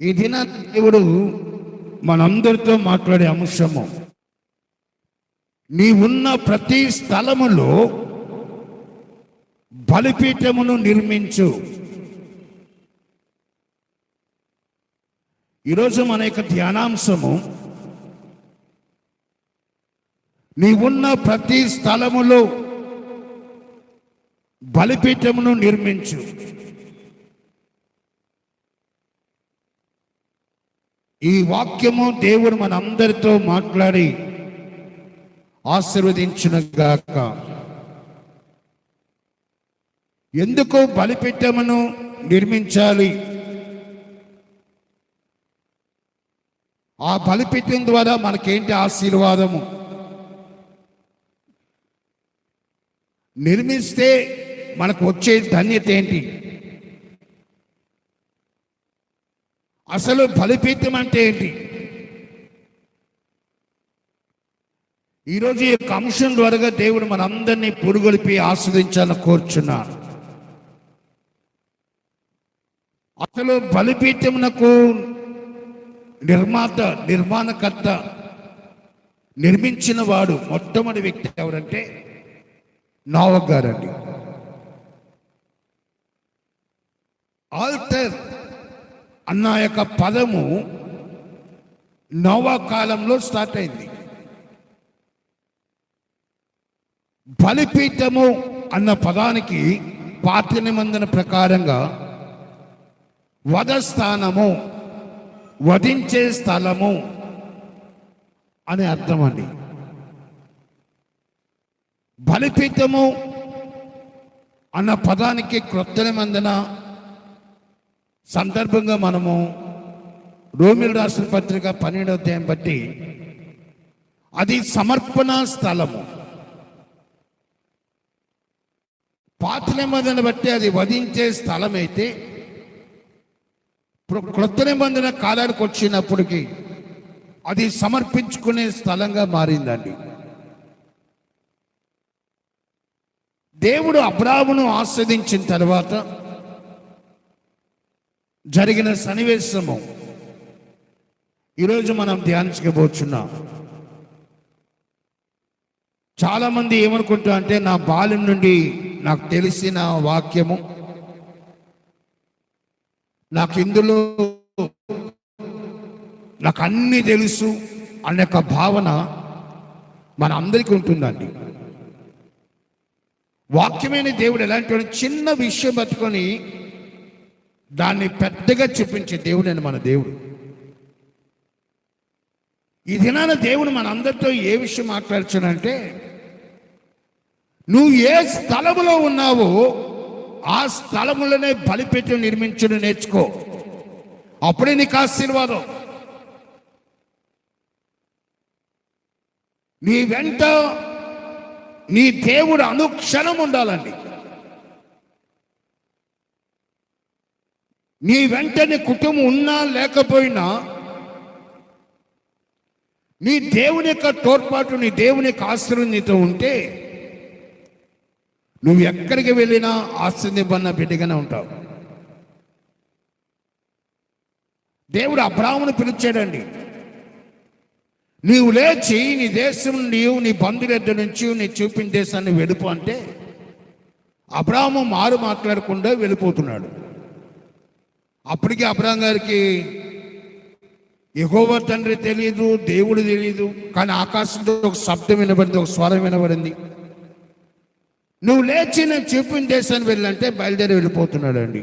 ఈ దిన దేవుడు మనందరితో మాట్లాడే అంశము, నీ ఉన్న ప్రతి స్థలములో బలిపీఠమును నిర్మించు. ఈరోజు మన యొక్క ధ్యానాంశము, నీ ఉన్న ప్రతి స్థలములో బలిపీఠమును నిర్మించు. ఈ వాక్యము దేవుడు మనందరితో మాట్లాడి ఆశీర్వదించునుగాక. ఎందుకు బలిపీఠమును నిర్మించాలి? ఆ బలిపీఠం ద్వారా మనకేంటి ఆశీర్వాదము? నిర్మిస్తే మనకు వచ్చే ధన్యత ఏంటి? అసలు బలిపీఠం అంటే ఏంటి? ఈరోజు ఈ యొక్క అంశం ద్వారా దేవుడు మనందరినీ పురుగొలిపి ఆస్వాదించాలని కోరుచున్నాను. అసలు బలిపీఠమునకు నిర్మాణకర్త, నిర్మించిన వాడు మొట్టమొదటి వ్యక్తి ఎవరంటే నోవహు గారండి. ఆల్టర్ అన్న యొక్క పదము నోవహు కాలంలో స్టార్ట్ అయింది. బలిపీఠము అన్న పదానికి పాత నిబంధన ప్రకారంగా వధస్థానము, వధించే స్థలము అనే అర్థం అండి. బలిపీఠము అన్న పదానికి క్రొత్త నిబంధన సందర్భంగా మనము రోమిల్ రాసిన పత్రిక 12వ అధ్యాయం బట్టి అది సమర్పణ స్థలము. పాత నిబంధన బట్టి అది వధించే స్థలం అయితే, క్రొత్త నిబంధన కాలానికి వచ్చినప్పటికీ అది సమర్పించుకునే స్థలంగా మారిందండి. దేవుడు అబ్రాహామును ఆస్వాదించిన తర్వాత జరిగిన సన్నివేశము ఈరోజు మనం ధ్యానించబోతున్నాం. చాలా మంది ఏమనుకుంటా అంటే, నా బాల్యం నుండి నాకు తెలిసిన వాక్యము, నాకు ఇందులో నాకు అన్నీ తెలుసు అనే ఒక భావన మన అందరికీ ఉంటుందండి. వాక్యమైన దేవుడు ఎలాంటి చిన్న విషయం పట్టుకొని దాన్ని పెద్దగా చూపించే దేవుడని మన దేవుడు. ఈ దినాన దేవుడు మన అందరితో ఏ విషయం మాట్లాడుచునంటే, నువ్వు ఏ స్థలములో ఉన్నావో ఆ స్థలములోనే బలిపీఠం నిర్మించడం నేర్చుకో. అప్పుడే నీకు ఆశీర్వాదం. నీ వెంట నీ దేవుడు అనుక్షణం ఉండాలండి. నీ వెంట నీ కుటుంబం ఉన్నా లేకపోయినా నీ దేవుని యొక్క తోడ్పాటు, నీ దేవుని యొక్క ఆశీర్వాదం నీతో ఉంటే నువ్వు ఎక్కడికి వెళ్ళినా ఆశీర్వదింపబడిన బిడ్డగానే ఉంటావు. దేవుడు అబ్రాహామును పిలిచాడండి. నీవు లేచి నీ దేశం, నీ బంధువుల నుంచి నీ చూపిన దేశాన్ని వెళ్ళిపో అంటే అబ్రాహాము మాట్లాడకుండా వెళ్ళిపోతున్నాడు. అప్పటికి అబ్రాహాం గారికి యెహోవా తండ్రి తెలియదు, దేవుడు తెలియదు. కానీ ఆకాశంలో ఒక శబ్దం వినబడింది, ఒక స్వరం వినబడింది. నువ్వు లేచి నేను చూపిన దేశాన్ని వెళ్ళంటే బయలుదేరి వెళ్ళిపోతున్నాడు అండి.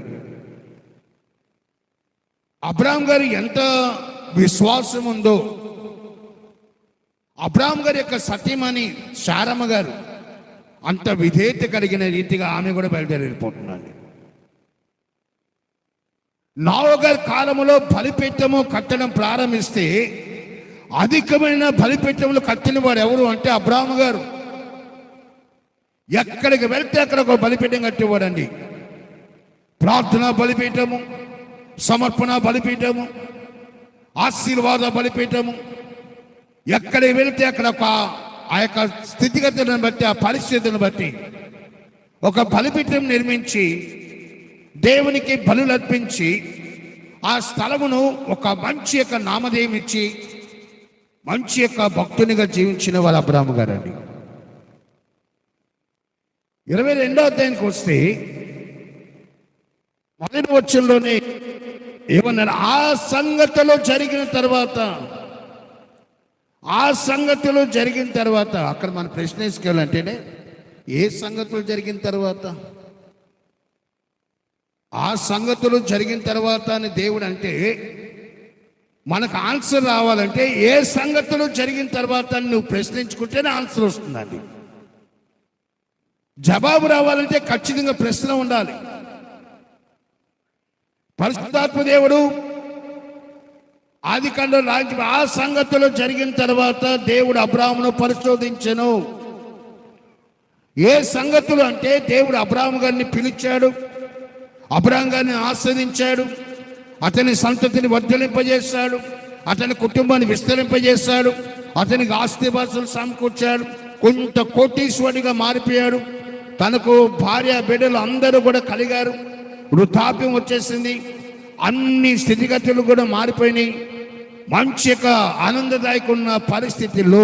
అబ్రాహాం గారు ఎంత విశ్వాసం ఉందో, అబ్రాహాం గారి యొక్క సతీమణి శారమ్మ గారు అంత విధేయత కలిగిన రీతిగా ఆమె కూడా బయలుదేరి వెళ్ళిపోతున్నాడు. నోవహు గారి కాలంలో బలిపీఠము కట్టడం ప్రారంభిస్తే అధికమైన బలిపీఠములు కట్టిన వాడు ఎవరు అంటే అబ్రాహాం గారు. ఎక్కడికి వెళ్తే అక్కడ ఒక బలిపీఠం కట్టేవాడండి. ప్రార్థన బలిపీఠము, సమర్పణ బలిపీఠము, ఆశీర్వాద బలిపీఠము. ఎక్కడికి వెళ్తే అక్కడ ఆ యొక్క స్థితిగతులను బట్టి, ఆ పరిస్థితులను బట్టి ఒక బలిపీఠం నిర్మించి దేవునికి బలులు అర్పించి ఆ స్థలమును ఒక మంచి యొక్క నామధేయం ఇచ్చి మంచి యొక్క భక్తునిగా జీవించిన వారు అబ్రాహాము గారండి. 22వ అధ్యాయానికి వస్తే మొదటి వచనంలోనే ఏమన్నారు? ఆ సంగతిలో జరిగిన తర్వాత అక్కడ మన ప్రశ్న వేసుకోవాలంటేనే ఏ సంగతులు జరిగిన తర్వాత, ఆ సంగతులు జరిగిన తర్వాత అని దేవుడు అంటే మనకు ఆన్సర్ రావాలంటే ఏ సంగతులు జరిగిన తర్వాత అని నువ్వు ప్రశ్నించుకుంటేనే ఆన్సర్ వస్తుందండి. జవాబు రావాలంటే ఖచ్చితంగా ప్రశ్న ఉండాలి. పరిశుద్ధాత్మ దేవుడు ఆదికాండం ఆ సంగతులు జరిగిన తర్వాత దేవుడు అబ్రాహామును పరిశోధించెను. ఏ సంగతులు అంటే దేవుడు అబ్రాహాము గారిని పిలిచాడు, అబ్రాహాము గారిని ఆస్వాదించాడు, అతని సంతతిని వర్ధలింపజేశాడు, అతని కుటుంబాన్ని విస్తరింపజేశాడు, అతనికి ఆస్తిపాస్తులు సమకూర్చాడు, కొంత కోటీశ్వరుడిగా మారిపోయాడు, తనకు భార్య బిడ్డలు అందరూ కూడా కలిగారు, వృద్ధాప్యం వచ్చేసింది, అన్ని స్థితిగతులు కూడా మారిపోయినాయి. మంచి యొక్క ఆనందదాయకున్న పరిస్థితుల్లో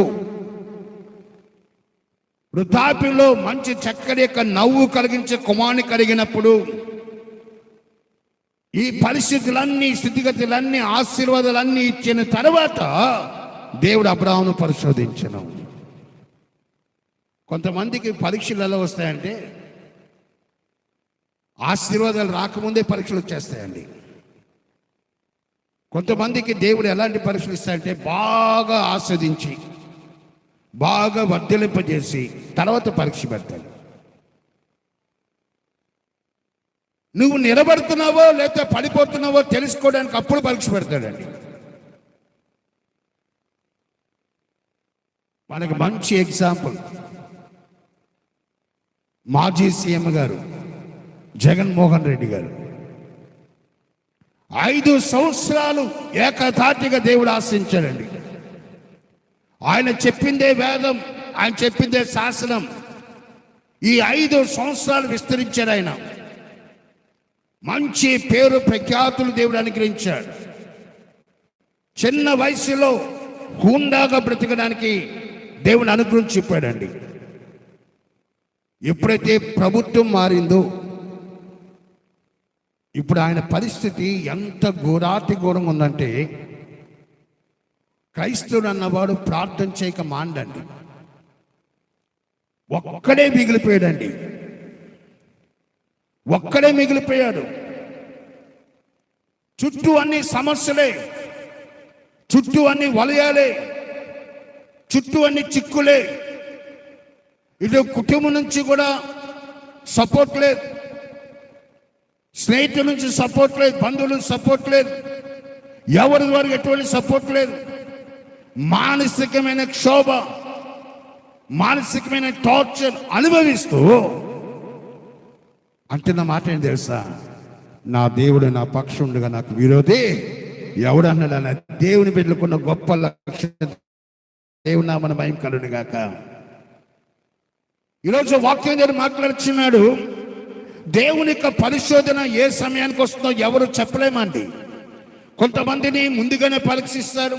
వృద్ధాప్యంలో మంచి చక్కటి యొక్క నవ్వు కలిగించే కుమారుని కలిగినప్పుడు ఈ పరిస్థితులన్నీ స్థితిగతులన్నీ ఆశీర్వాదాలన్నీ ఇచ్చిన తర్వాత దేవుడు అబ్రాహామును పరిశోధించను. కొంతమందికి పరీక్షలు ఎలా వస్తాయంటే ఆశీర్వాదాలు రాకముందే పరీక్షలు వచ్చేస్తాయండి. కొంతమందికి దేవుడు ఎలాంటి పరీక్షలు ఇస్తాయంటే బాగా ఆస్వాదించి బాగా వర్ధలింపజేసి తర్వాత పరీక్ష పెడతాడు. నువ్వు నిలబడుతున్నావో లేకపోతే పడిపోతున్నావో తెలుసుకోవడానికి అప్పుడు పరీక్ష పెడతాడండి. మనకు మంచి ఎగ్జాంపుల్ మాజీ సీఎం గారు జగన్మోహన్ రెడ్డి గారు 5 సంవత్సరాలు ఏకధాటిగా దేవుడు ఆశించాడండి. ఆయన చెప్పిందే వేదం, ఆయన చెప్పిందే శాసనం. ఈ 5 సంవత్సరాలు విస్తరించాడు. ఆయన మంచి పేరు ప్రఖ్యాతులు దేవుడు అనుగ్రహించాడు. చిన్న వయసులో హుందాగా బ్రతకడానికి దేవుడు అనుగ్రహం చెప్పాడండి. ఎప్పుడైతే ప్రభుత్వం మారిందో ఇప్పుడు ఆయన పరిస్థితి ఎంత ఘోరాతి ఘోరంగా ఉందంటే క్రైస్తవుడు అన్నవాడు ప్రార్థన చేయక మాండండి. ఒక్కడే మిగిలిపోయాడండి, ఒక్కడే మిగిలిపోయాడు. చుట్టూ అన్ని సమస్యలే, చుట్టూ అన్ని వలయాలే, చుట్టూ అన్ని చిక్కులే. ఇటు కుటుంబం నుంచి కూడా సపోర్ట్ లేదు, స్నేహితుల నుంచి సపోర్ట్ లేదు, బంధువుల నుంచి సపోర్ట్ లేదు, ఎవరి వరకు ఎటువంటి సపోర్ట్ లేదు. మానసికమైన క్షోభ, మానసికమైన టార్చర్ అనుభవిస్తూ అంటున్న మాట ఏం తెలుసా? నా దేవుడు నా పక్షుండగా నాకు విరోధి ఎవడన్నాడు అన్న దేవుని బిడ్డలకున్న గొప్ప లక్ష్యం. దేవుని నామమున మహిమ కలుగును గాక. ఈరోజు వాక్యం దగ్గర మాట్లాడుచున్నాడు. దేవుని యొక్క పరిశోధన ఏ సమయానికి వస్తుందో ఎవరు చెప్పలేమండి. కొంతమందిని ముందుగానే పరీక్షిస్తాడు,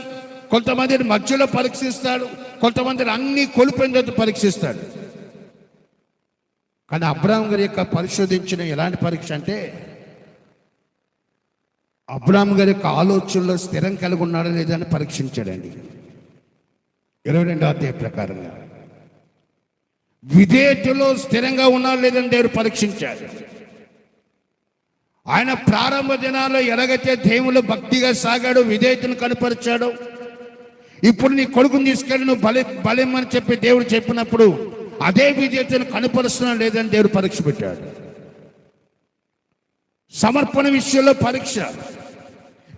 కొంతమందిని మధ్యలో పరీక్షిస్తాడు, కొంతమందిని అన్ని కోల్పోయిన తర్వాత పరీక్షిస్తాడు. కానీ అబ్రాహాము గారి యొక్క పరిశోధించిన ఎలాంటి పరీక్ష అంటే అబ్రాహాము గారి యొక్క ఆలోచనలో స్థిరం కలిగి ఉన్నాడా లేదా అని పరీక్షించాడండి. 22వ అధ్యాయం ప్రకారంగా విధేయతలో స్థిరంగా ఉన్నాడా లేదని దేవుడు పరీక్షించాడు. ఆయన ప్రారంభ దినాల్లో ఎలాగైతే దేవుళ్ళు భక్తిగా సాగాడు, విధేయతను కనపరిచాడు, ఇప్పుడు నీ కొడుకుని తీసుకెళ్ళి నువ్వు బలిమ్మని చెప్పి దేవుడు చెప్పినప్పుడు అదే విధేయతను కనపరుస్తున్నా లేదని దేవుడు పరీక్ష పెట్టాడు. సమర్పణ విషయంలో పరీక్ష,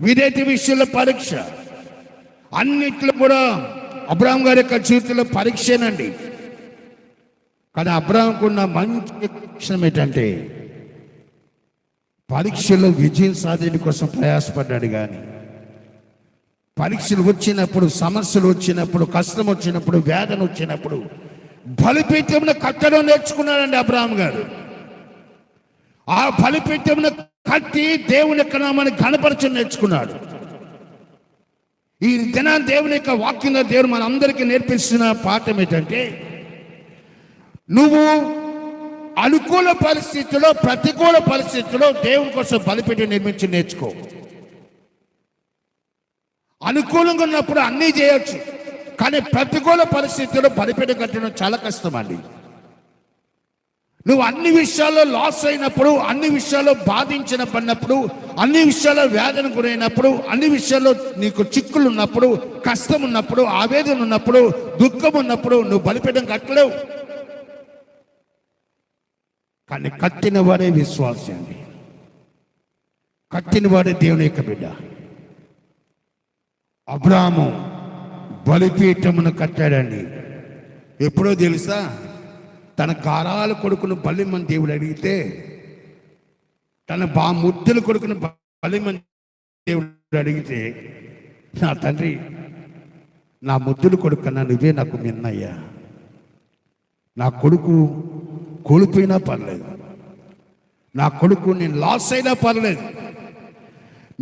విధేయత విషయంలో పరీక్ష, అన్నిట్లో కూడా అబ్రాహాము గారి యొక్క జీవితంలో పరీక్షేనండి. కానీ అబ్రాహాముకు ఉన్న మంచి లక్షణం ఏంటంటే పరీక్షలో విజయం సాధన కోసం ప్రయాసపడ్డాడు. కానీ పరీక్షలు వచ్చినప్పుడు, సమస్యలు వచ్చినప్పుడు, కష్టం వచ్చినప్పుడు, వేదన వచ్చినప్పుడు బలిపీఠమును కట్టడం నేర్చుకున్నాడండి అబ్రాహాము గారు. ఆ బలిపీఠమును కత్తి దేవుని యొక్క నామాన్ని ఘనపరచు నేర్చుకున్నాడు. ఈ దినాన్ని దేవుని యొక్క వాక్యంలో దేవుడు మన అందరికీ నేర్పిస్తున్న పాఠం ఏంటంటే, నువ్వు అనుకూల పరిస్థితుల్లో, ప్రతికూల పరిస్థితుల్లో దేవుని కోసం బలిపెట్టి నిర్మించి నేర్చుకో. అనుకూలంగా ఉన్నప్పుడు అన్నీ చేయొచ్చు, కానీ ప్రతికూల పరిస్థితుల్లో బలిపెట్టి కట్టడం చాలా కష్టం అండి. నువ్వు అన్ని విషయాల్లో లాస్ అయినప్పుడు, అన్ని విషయాల్లో బాధించిన పడినప్పుడు, అన్ని విషయాల్లో వేదన గురైనప్పుడు, అన్ని విషయాల్లో నీకు చిక్కులు ఉన్నప్పుడు, కష్టం ఉన్నప్పుడు, ఆవేదన ఉన్నప్పుడు, దుఃఖం ఉన్నప్పుడు నువ్వు బలిపీఠం కట్టలేవు. కానీ కట్టిన వాడే విశ్వాసి అండి. కట్టిన వాడే దేవుని యొక్క బిడ్డ. అబ్రాహాము బలిపీఠమును కట్టాడండి. ఎప్పుడో తెలుసా? తన గారాల కొడుకును బలిమని దేవుడు అడిగితే, తన ముద్దుల కొడుకును బలిమని దేవుడు అడిగితే, నా తండ్రి, నా ముద్దుల కొడుకు కన్నా నువ్వే నాకు మిన్నయ్యా. నా కొడుకు కోల్పోయినా పర్లేదు, నా కొడుకు నేను లాస్ అయినా పర్లేదు,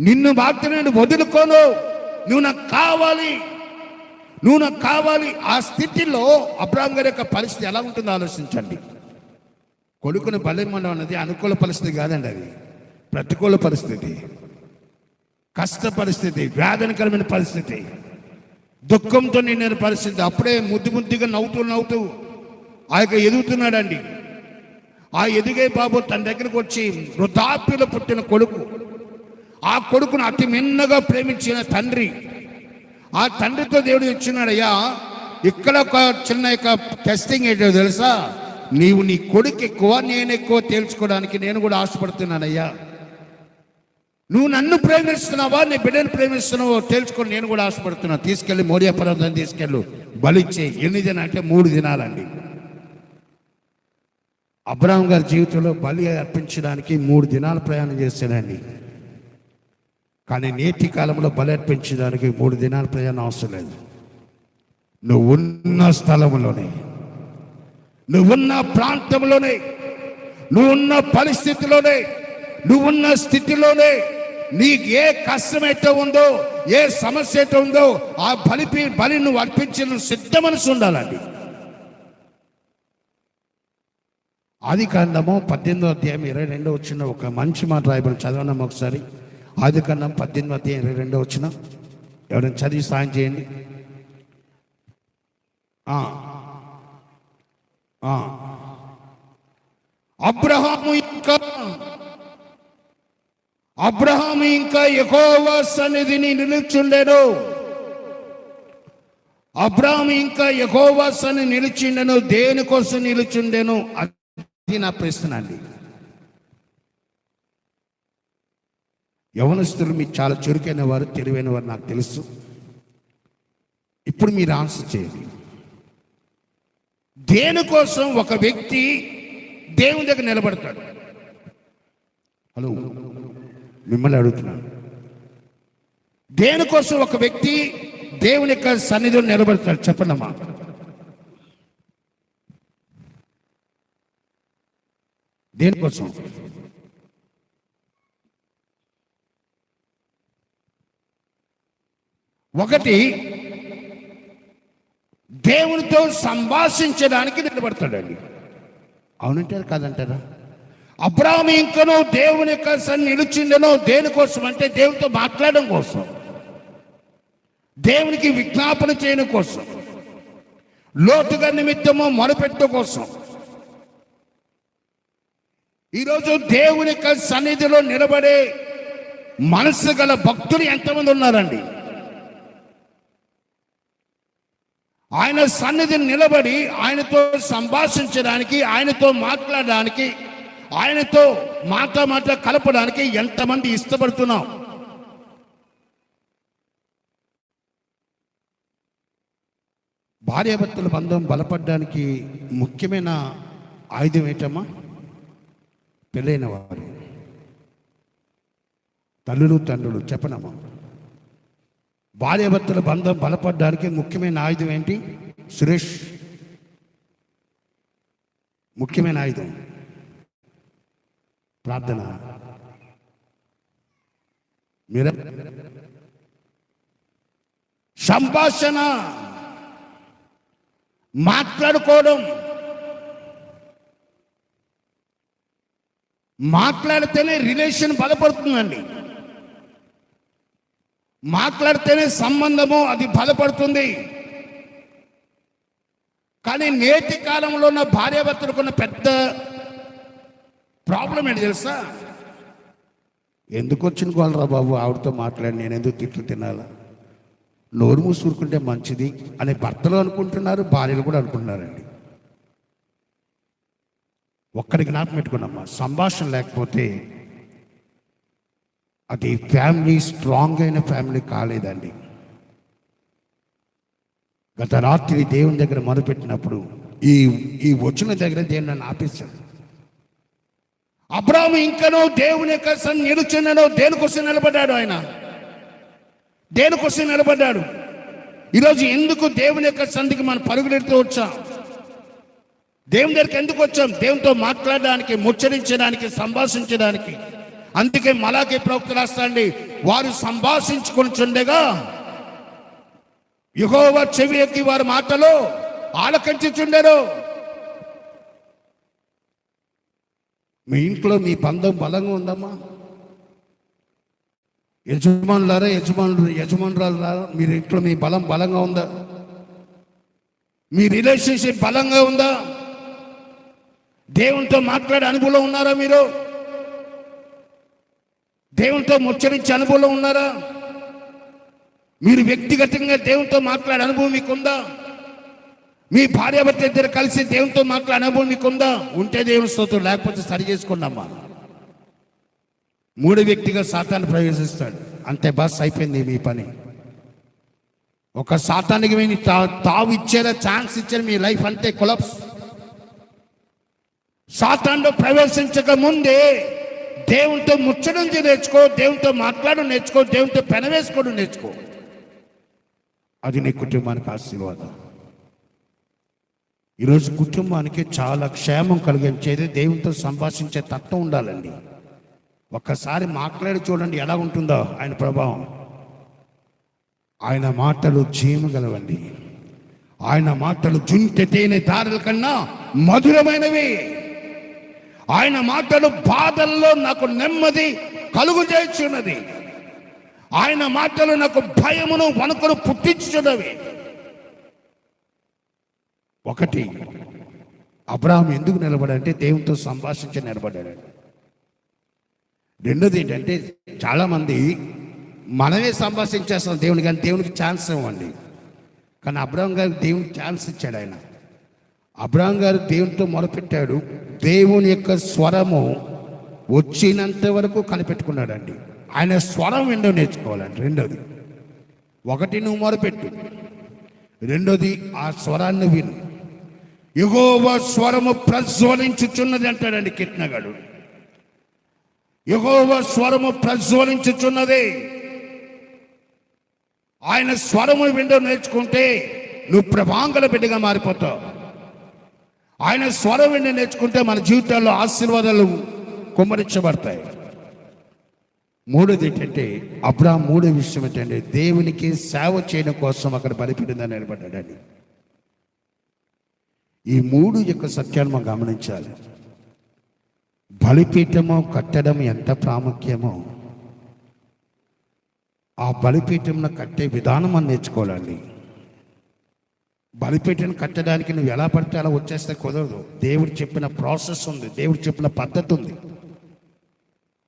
నిన్ను మాత్రం నేను వదులుకోను, నువ్వు నాకు కావాలి, నువ్వు నాకు కావాలి. ఆ స్థితిలో అబ్రాహాం గారి యొక్క పరిస్థితి ఎలా ఉంటుందో ఆలోచించండి. కొడుకుని బలిమడం అన్నది అనుకూల పరిస్థితి కాదండి, అది ప్రతికూల పరిస్థితి, కష్ట పరిస్థితి, వేదనకరమైన పరిస్థితి, దుఃఖంతో నిండిన పరిస్థితి. అప్పుడే ముద్దుగా నవ్వుతూ ఆ యొక్క ఎదుగుతున్నాడండి. ఆ ఎదిగే బాబు తన దగ్గరకు వచ్చి, వృద్ధాప్యలో పుట్టిన కొడుకు, ఆ కొడుకును అతి మిన్నగా ప్రేమించిన తండ్రి, ఆ తండ్రితో దేవుడు ఇచ్చినాడయ్యా. ఇక్కడ ఒక చిన్న యొక్క టెస్టింగ్ ఏంటో తెలుసా? నీవు నీ కొడుకు ఎక్కువ, నేను ఎక్కువ తేల్చుకోవడానికి నేను కూడా ఆశపడుతున్నానయ్యా. నువ్వు నన్ను ప్రేమిస్తున్నావా, నీ బిడ్డను ప్రేమిస్తున్నావో తేల్చుకొని నేను కూడా ఆశపడుతున్నా. తీసుకెళ్ళి మోరియా పర్వతం తీసుకెళ్ళు, బలిచ్చే. ఎన్ని దినాలు అంటే 3 దినాలండి. అబ్రాహాం గారి జీవితంలో బలి అర్పించడానికి 3 దినాలు ప్రయాణం చేశాడండి. కానీ నేటి కాలంలో బలి అర్పించడానికి 3 దినాల ప్రయాణం అవసరం లేదు. నువ్వున్న స్థలంలోనే, నువ్వున్న ప్రాంతంలోనే, నువ్వున్న పరిస్థితిలోనే, నువ్వున్న స్థితిలోనే నీకు ఏ కష్టమైతే ఉందో, ఏ సమస్య అయితే ఉందో, ఆ బలి నువ్వు అర్పించిన సిద్ధ మనసు ఉండాలండి. ఆదికాండము 18వ అధ్యాయం 22వ వచనం ఒక మంచి మాట రాయబడి చదవడం ఒకసారి. ఆదికాండం 18వ అధ్యాయం 22వ వచనం ఎవరైనా చదివి సాయం చేయండి. అబ్రహాము ఇంకా యెహోవా సన్నిధిని నిలుచుండెను. అబ్రహాము ఇంకా యెహోవా సన్నిధిని నిలిచిండెను. దేనికోసం నిలుచుండెను? అది నా ప్రశ్న అండి. యవనస్తులు మీరు చాలా చురుకైన వారు, తెలివైన వారు, నాకు తెలుసు. ఇప్పుడు మీరు ఆన్సర్ చేయండి. దేనికోసం ఒక వ్యక్తి దేవుని దగ్గర నిలబడతాడు? హలో, మిమ్మల్ని అడుగుతున్నాను. దేనికోసం ఒక వ్యక్తి దేవుని యొక్క సన్నిధిలో నిలబడతాడు? చెప్పండమ్మా. దేనికోసం? ఒకటి, దేవునితో సంభాషించడానికి నిలబడతాడండి. అవునంటారు కాదంటారా? అబ్రాహాము ఇంకనూ దేవుని యొక్క సన్నిధిలో నిలిచిండెను. దేనికోసం అంటే దేవునితో మాట్లాడడం కోసం, దేవునికి విజ్ఞాపన చేయడం కోసం, లోతుగా నిమిత్తము మొరపెట్టడం కోసం. ఈరోజు దేవుని యొక్క సన్నిధిలో నిలబడే మనసు గల భక్తులు ఎంతమంది ఉన్నారండి? ఆయన సన్నిధిని నిలబడి ఆయనతో సంభాషించడానికి, ఆయనతో మాట్లాడడానికి, ఆయనతో మాట కలపడానికి ఎంతమంది ఇష్టపడుతున్నాం? భార్యాభర్తల బంధం బలపడడానికి ముఖ్యమైన ఆయుధం ఏంటమ్మా? పెళ్ళైన వారు, తల్లులు, తండ్రులు చెప్పనమ్మా. భార్యాభర్తల బంధం బలపడడానికి ముఖ్యమైన ఆయుధం ఏంటి సురేష్? ముఖ్యమైన ఆయుధం ప్రార్థన. మీరు సంభాషణ, మాట్లాడుకోవడం, మాట్లాడితేనే రిలేషన్ బలపడుతుందండి. మాట్లాడితేనే సంబంధము అది బలపడుతుంది. కానీ నేటి కాలంలో ఉన్న భార్యాభర్తలకున్న పెద్ద ప్రాబ్లం ఏంటి తెలుసా? ఎందుకు వచ్చిన గోలరా బాబు, ఆవిడతో మాట్లాడి నేను ఎందుకు తిట్లు తినాలా, నోరు మూసుకుంటే మంచిది అనే భర్తలు అనుకుంటున్నారు, భార్యలు కూడా అనుకుంటున్నారండి. ఒక్కడికి జ్ఞాపకం పెట్టుకున్నామ్మా, సంభాషణ లేకపోతే అది ఫ్యామిలీ స్ట్రాంగ్ అయిన ఫ్యామిలీ కాలేదండి. గత రాత్రి దేవుని దగ్గర మొదలుపెట్టినప్పుడు ఈ వచ్చిన దగ్గర దేవుని నన్ను ఆపేశాడు. అబ్రాహాము ఇంకనూ దేవుని యొక్క నిలుచున్నాడో దేనికోసం నిలబడ్డాడు? ఆయన దేనికోసం నిలబడ్డాడు? ఈరోజు ఎందుకు దేవుని యొక్క సంధికి మనం పరుగులెడుతూ వచ్చాం? దేవుని దగ్గరికి ఎందుకు వచ్చాం? దేవునితో మాట్లాడడానికి, ముచ్చరించడానికి, సంభాషించడానికి. అందుకే మలాకి ప్రవక్త రాస్తాండి, వారు సంభాషించుకొనిచుండగా యెహోవా చెవి ఎక్కి వారి మాటలు ఆలకించుచుండెను. మీ ఇంట్లో మీ బంధం బలంగా ఉందమ్మా? యజమానురాలారా మీరు ఇంట్లో మీ బలంగా ఉందా? మీ రిలేషన్షిప్ బలంగా ఉందా? దేవునితో మాట్లాడే అనుభవంలో ఉన్నారా? మీరు దేవునితో ముచ్చరించే అనుభవంలో ఉన్నారా? మీరు వ్యక్తిగతంగా దేవునితో మాట్లాడే అనుభవం మీకుందా? మీ భార్యాభర్త ఇద్దరు కలిసి దేవునితో మాట్లాడే అనుభవం మీకుందా? ఉంటే దేవుని స్తోత్రం, లేకపోతే సరి చేసుకున్నామ్మా. మూడో వ్యక్తిగా సాతాను ప్రవేశిస్తాడు. అంతే, బస్ అయిపోయింది మీ పని. ఒక సాతానికి మీ తావు ఇచ్చేలా ఛాన్స్ ఇచ్చారు, మీ లైఫ్ అంతే కొలాప్స్. సాతానులో ప్రవేశించక ముందే దేవునితో ముచ్చడం నేర్చుకో, దేవునితో మాట్లాడడం నేర్చుకో, దేవునితో పెనవేసుకోవడం నేర్చుకో. అది నీ కుటుంబానికి ఆశీర్వాదం. ఈరోజు కుటుంబానికి చాలా క్షేమం కలిగించేది దేవునితో సంభాషించే తత్వం ఉండాలండి. ఒక్కసారి మాట్లాడి చూడండి ఎలా ఉంటుందో ఆయన ప్రభావం. ఆయన మాటలు జీవగలవండి. ఆయన మాటలు జుంటె తేనె దారుల కన్నా మధురమైనవి. ఆయన మాటలు బాధల్లో నాకు నెమ్మది కలుగు చేయుచున్నది. ఆయన మాటలు నాకు భయమును వణుకును పుట్టించుచున్నవి. ఒకటి, అబ్రాహాము ఎందుకు నిలబడంటే దేవునితో సంభాషించి నిలబడ్డాడు. రెండోది ఏంటంటే, చాలామంది మనమే సంభాషించేస్తాం దేవుని, కానీ దేవునికి ఛాన్స్ ఇవ్వండి. కానీ అబ్రాహాం గారికి దేవునికి ఛాన్స్ ఇచ్చాడు. ఆయన అబ్రాహాం గారు దేవునితో మొదలుపెట్టాడు. దేవుని యొక్క స్వరము వచ్చినంత వరకు కనిపెట్టుకున్నాడండి. ఆయన స్వరం ఏంటో నేర్చుకోవాలండి. రెండోది, ఒకటి నువ్వు మొదలుపెట్టు, రెండోది ఆ స్వరాన్ని విను. యెహోవా స్వరము ప్రజ్వలించుచున్నది అంటాడండి కీర్తనగాడు. యెహోవా స్వరము ప్రజ్వలించుచున్నది. ఆయన స్వరము విండో నేర్చుకుంటే నువ్వు ప్రభాంగల బిడ్డగా మారిపోతావు. ఆయన స్వరం విండో నేర్చుకుంటే మన జీవితాల్లో ఆశీర్వాదాలు కుమ్మరించబడతాయి. మూడోది ఏంటంటే, అబ్రాహాం మూడో విషయం ఏంటంటే, దేవునికి సేవ చేయడం కోసం అక్కడ బలిపీఠంగా నిలబడ్డాడండి. ఈ మూడు యొక్క సత్యాన్ని మనం గమనించాలి. బలిపీఠము కట్టడం ఎంత ప్రాముఖ్యమో, ఆ బలిపీఠంను కట్టే విధానం మనం నేర్చుకోవాలండి. బలిపీఠం కట్టడానికి నువ్వు ఎలా పడితే అలా వచ్చేస్తే కుదరదు. దేవుడు చెప్పిన ప్రాసెస్ ఉంది, దేవుడు చెప్పిన పద్ధతి ఉంది.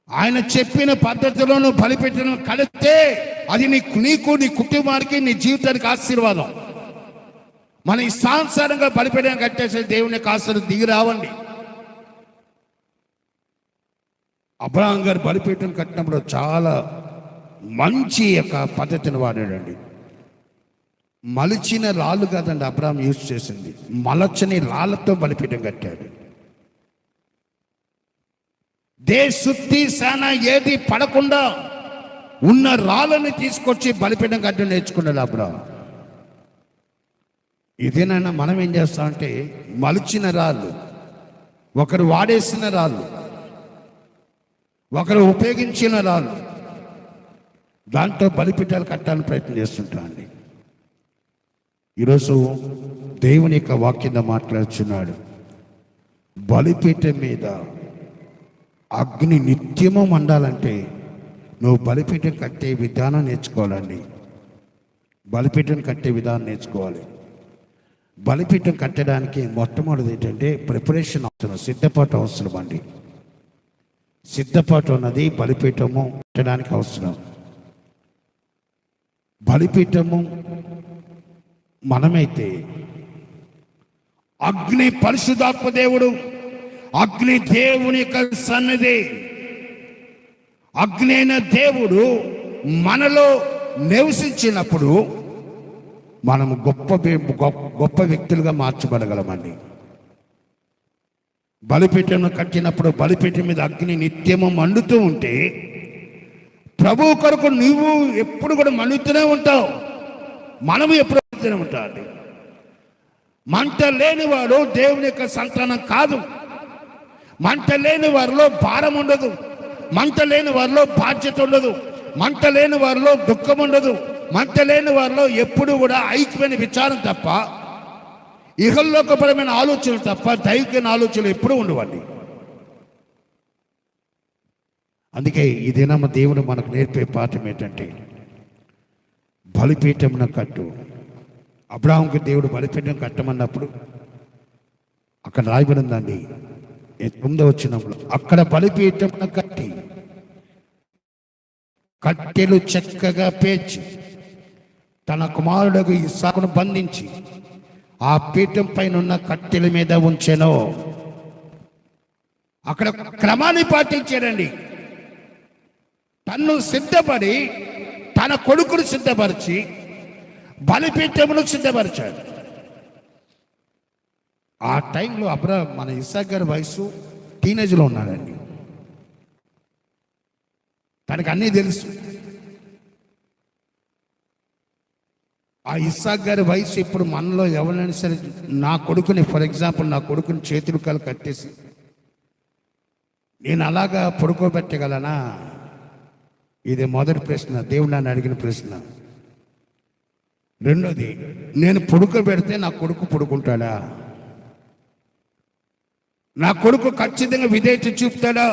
ఆయన చెప్పిన పద్ధతిలో నువ్వు బలిపీఠం కడితే అది నీకు, నీ కుటుంబానికి, నీ జీవితానికి ఆశీర్వాదం. మన ఇష్టానుసారంగా బలిపీఠం కట్టేసే దేవుని యొక్క ఆశీర్వాదం దిగి రావండి. అబ్రాహాం గారు బలిపీఠం కట్టినప్పుడు చాలా మంచి యొక్క పద్ధతిని వాడాడండి. మలిచిన రాళ్ళు కాదండి అబ్రాహాం యూజ్ చేసింది, మలచని రాళ్ళతో బలిపీఠం కట్టాడు. సుత్తి సేన ఏది పడకుండా ఉన్న రాళ్ళని తీసుకొచ్చి బలిపీఠం కట్టడం నేర్చుకున్నాడు అబ్రాహాం. ఇదేనైనా మనం ఏం చేస్తామంటే, మలిచిన రాళ్ళు, ఒకరు వాడేసిన రాళ్ళు, ఒకరు ఉపయోగించిన రాళ్ళు, దాంతో బలిపీఠాలు కట్టాలని ప్రయత్నం చేస్తుంటామండి. ఈరోజు దేవుని యొక్క వాక్యంలో మాట్లాడుచున్నాడు. బలిపీఠం మీద అగ్ని నిత్యము మండాలంటే నువ్వు బలిపీఠం కట్టే విధానం నేర్చుకోవాలండి. బలిపీఠం కట్టే విధానం నేర్చుకోవాలి. బలిపీఠం కట్టడానికి మొట్టమొదటిది ఏంటంటే ప్రిపరేషన్ అవసరం, సిద్ధపాటు అవసరం అండి. సిద్ధపాటు అన్నది బలిపీఠము కట్టడానికి అవసరం. బలిపీఠము మనమైతే అగ్ని పరిశుద్ధాత్మ దేవుడు, అగ్ని దేవుని యొక్క సన్నిధి, అగ్ని అయిన దేవుడు మనలో నివసించినప్పుడు మనము గొప్ప వ్యక్తులుగా మార్చబడగలమండి. బలిపీఠం కట్టినప్పుడు బలిపీఠం మీద అగ్ని నిత్యము మండుతూ ఉంటే ప్రభువు కొరకు నువ్వు ఎప్పుడు కూడా మండుతూనే ఉంటావు, మనము ఎప్పుడు మండుతూనే ఉంటాం. మంట లేనివాడు దేవుని యొక్క సంతానం కాదు. మంట లేని వారిలో భారం ఉండదు, మంట లేని వారిలో బాధ్యత ఉండదు, మంట లేని వారిలో దుఃఖం ఉండదు, మంట లేని వారిలో ఎప్పుడు కూడా ఐక్యమైన విచారం తప్ప, ఇహలోకపరమైన ఆలోచనలు తప్ప దైవికమైన ఆలోచనలు ఎప్పుడూ ఉండవండి. అందుకే ఈ దినమ్మ దేవుడు మనకు నేర్పే పాఠం ఏంటంటే బలిపీఠమున కట్టు. అబ్రాహాముకి దేవుడు బలిపీఠం కట్టమన్నప్పుడు అక్కడ రాయబడిందండి 9వ వచనంలో, అక్కడ బలిపీఠమున కట్టి కట్టెలు చక్కగా పేర్చి తన కుమారుడు ఇస్సాకును బంధించి ఆ పీఠం పైన ఉన్న కట్టెల మీద ఉంచెను. అక్కడ క్రమాన్ని పాటించాడండి. తన్ను సిద్ధపడి తన కొడుకును సిద్ధపరిచి బలిపీఠమును సిద్ధపరిచాడు. ఆ టైంలో మన ఇస్సాకు గారి వయసు టీనేజ్లో ఉన్నాడండి. తనకు అన్నీ తెలుసు. ఆ ఇస్సాకు గారి వయసు ఇప్పుడు మనలో ఎవరైనా సరే నా కొడుకుని, ఫర్ ఎగ్జాంపుల్ నా కొడుకుని చేతులు కాలు కట్టేసి నేను అలాగా పడుకోబెట్టగలనా? ఇది మొదటి ప్రశ్న, దేవుడు నన్ను అడిగిన ప్రశ్న. రెండోది, నేను పడుకోబెడితే నా కొడుకు పడుకుంటాడా? నా కొడుకు ఖచ్చితంగా విధేయత చూపుతాడా?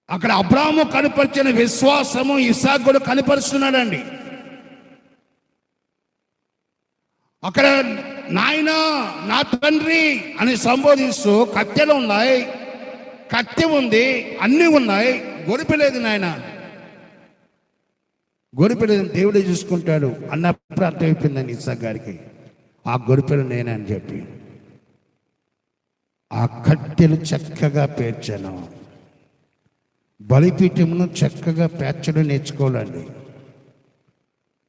అక్కడ అబ్రాహాము కనపరిచిన విశ్వాసము ఇస్సాకు కూడా కనపరుస్తున్నాడండి. అక్కడ నాయన నా తండ్రి అని సంబోధిస్తూ కత్తెలు ఉన్నాయి, కత్తె ఉంది, అన్నీ ఉన్నాయి, గొరిపెలేదు నాయన, గొరిపెలేదు, దేవుడే చూసుకుంటాడు అన్నప్పుడు అర్థమైపోయిందండి ఇస్సాకు గారికి. ఆ గొరిపెలు నేనే అని చెప్పి ఆ కట్టెలు చక్కగా పేర్చాను. బలిపీఠమును చక్కగా పేర్చడం నేర్చుకోవాలండి.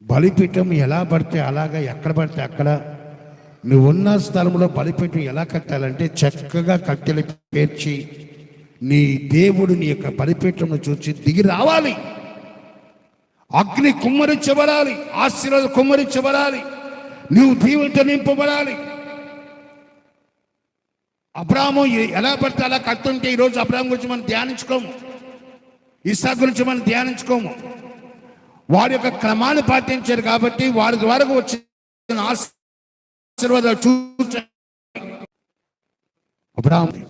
బలిపీఠం ఎలా పడితే అలాగా, ఎక్కడ పడితే అక్కడ, నువ్వు ఉన్న స్థలంలో బలిపీఠం ఎలా కట్టాలంటే చక్కగా కట్టెలు పేర్చి నీ దేవుడు నీ యొక్క బలిపీఠంను చూసి దిగి రావాలి. అగ్ని కుమ్మరించబడాలి, ఆశీర్వాదం కుమ్మరించబడాలి, నువ్వు దీవులతో నింపబడాలి. అబ్రాహాము ఎలా పడితే అలా కట్టుంటే ఈరోజు అబ్రాహాము గురించి మనం ధ్యానించుకోము, ఇస్సాకు గురించి మనం ధ్యానించుకోము. వారి యొక్క క్రమాన్ని పాటించారు కాబట్టి వారి ద్వారా వచ్చిన ఆశీర్వాదాలు చూసి అబ్రాహాము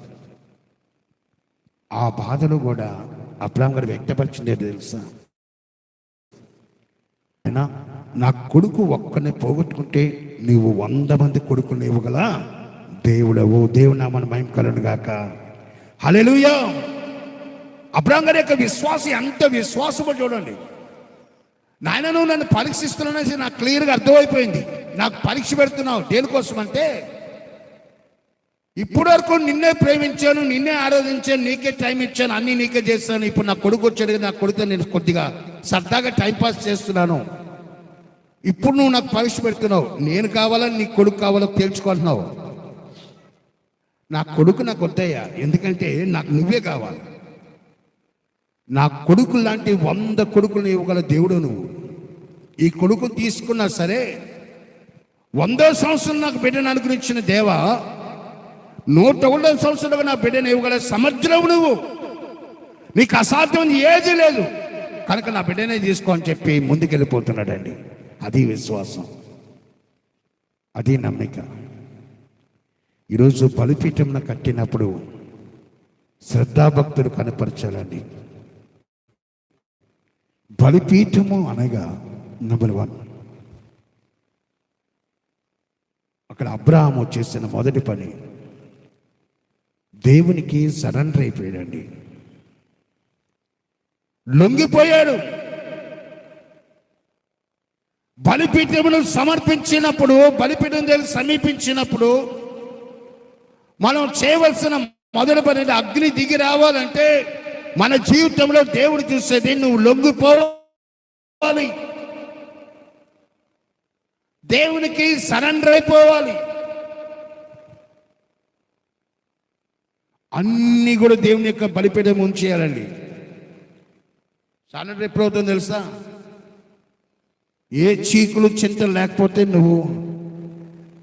ఆ బాధలు కూడా అబ్రాహాము గారు వ్యక్తపరిచిందే తెలుసా? నా కొడుకు ఒక్కనే పోగొట్టుకుంటే నీవు 100 మంది కొడుకులు ఇవ్వగల దేవుడవు. దేవుడు నామమున మహిమ కలుగును గాక. హల్లెలూయా. అబ్రాహాము గారి యొక్క విశ్వాసం ఎంత విశ్వాసమో చూడండి. నాయన నువ్వు నన్ను పరీక్షిస్తున్నానేసి నాకు క్లియర్గా అర్థమైపోయింది. నాకు పరీక్ష పెడుతున్నావు దేనికోసం అంటే, ఇప్పటి వరకు నిన్నే ప్రేమించాను, నిన్నే ఆరాధించాను, నీకే టైం ఇచ్చాను, అన్నీ నీకే చేస్తాను. ఇప్పుడు నా కొడుకు వచ్చాడు, నా కొడుకు నేను కొద్దిగా సరదాగా టైంపాస్ చేస్తున్నాను. ఇప్పుడు నువ్వు నాకు పరీక్ష పెడుతున్నావు. నేను కావాలా నీ కొడుకు కావాలో తేల్చుకుంటున్నావు. నా కొడుకు నాకు వద్దయ్యా, ఎందుకంటే నాకు నువ్వే కావాలి. నా కొడుకు లాంటి 100 కొడుకులు ఇవ్వగల దేవుడు నువ్వు. ఈ కొడుకు తీసుకున్నా సరే 100వ సంవత్సరం నాకు బిడ్డను అనుగ్రహించిన దేవా, 101వ సంవత్సరంలో నా బిడ్డను ఇవ్వగల సమర్థుడవు నువ్వు. నీకు అసాధ్యం ఏది లేదు కనుక నా బిడ్డనే తీసుకో అని చెప్పి ముందుకెళ్ళిపోతున్నాడండి. అది విశ్వాసం, అది నమ్మిక. ఈరోజు బలిపీఠంను కట్టినప్పుడు శ్రద్ధాభక్తులు కనపరచాలండి. బలిపీఠము అనగా నెంబర్ 1, అక్కడ అబ్రహాము చేసిన మొదటి పని దేవునికి సరెండర్ అయిపోయాడండి, లొంగిపోయాడు. బలిపీఠమును సమర్పించినప్పుడు, బలిపీఠం దగ్గర సమీపించినప్పుడు మనం చేయవలసిన మొదటి పని అగ్ని దిగి రావాలంటే మన జీవితంలో దేవుడు చూసేది నువ్వు లొంగిపోవాలి, దేవునికి సరెండర్ అయిపోవాలి. అన్నీ కూడా దేవుని యొక్క బలిపీఠం ఉంచేయాలండి. సరెండర్ ఎప్పుడవుతుందో తెలుసా? ఏ చీకులు చింతలు లేకపోతే నువ్వు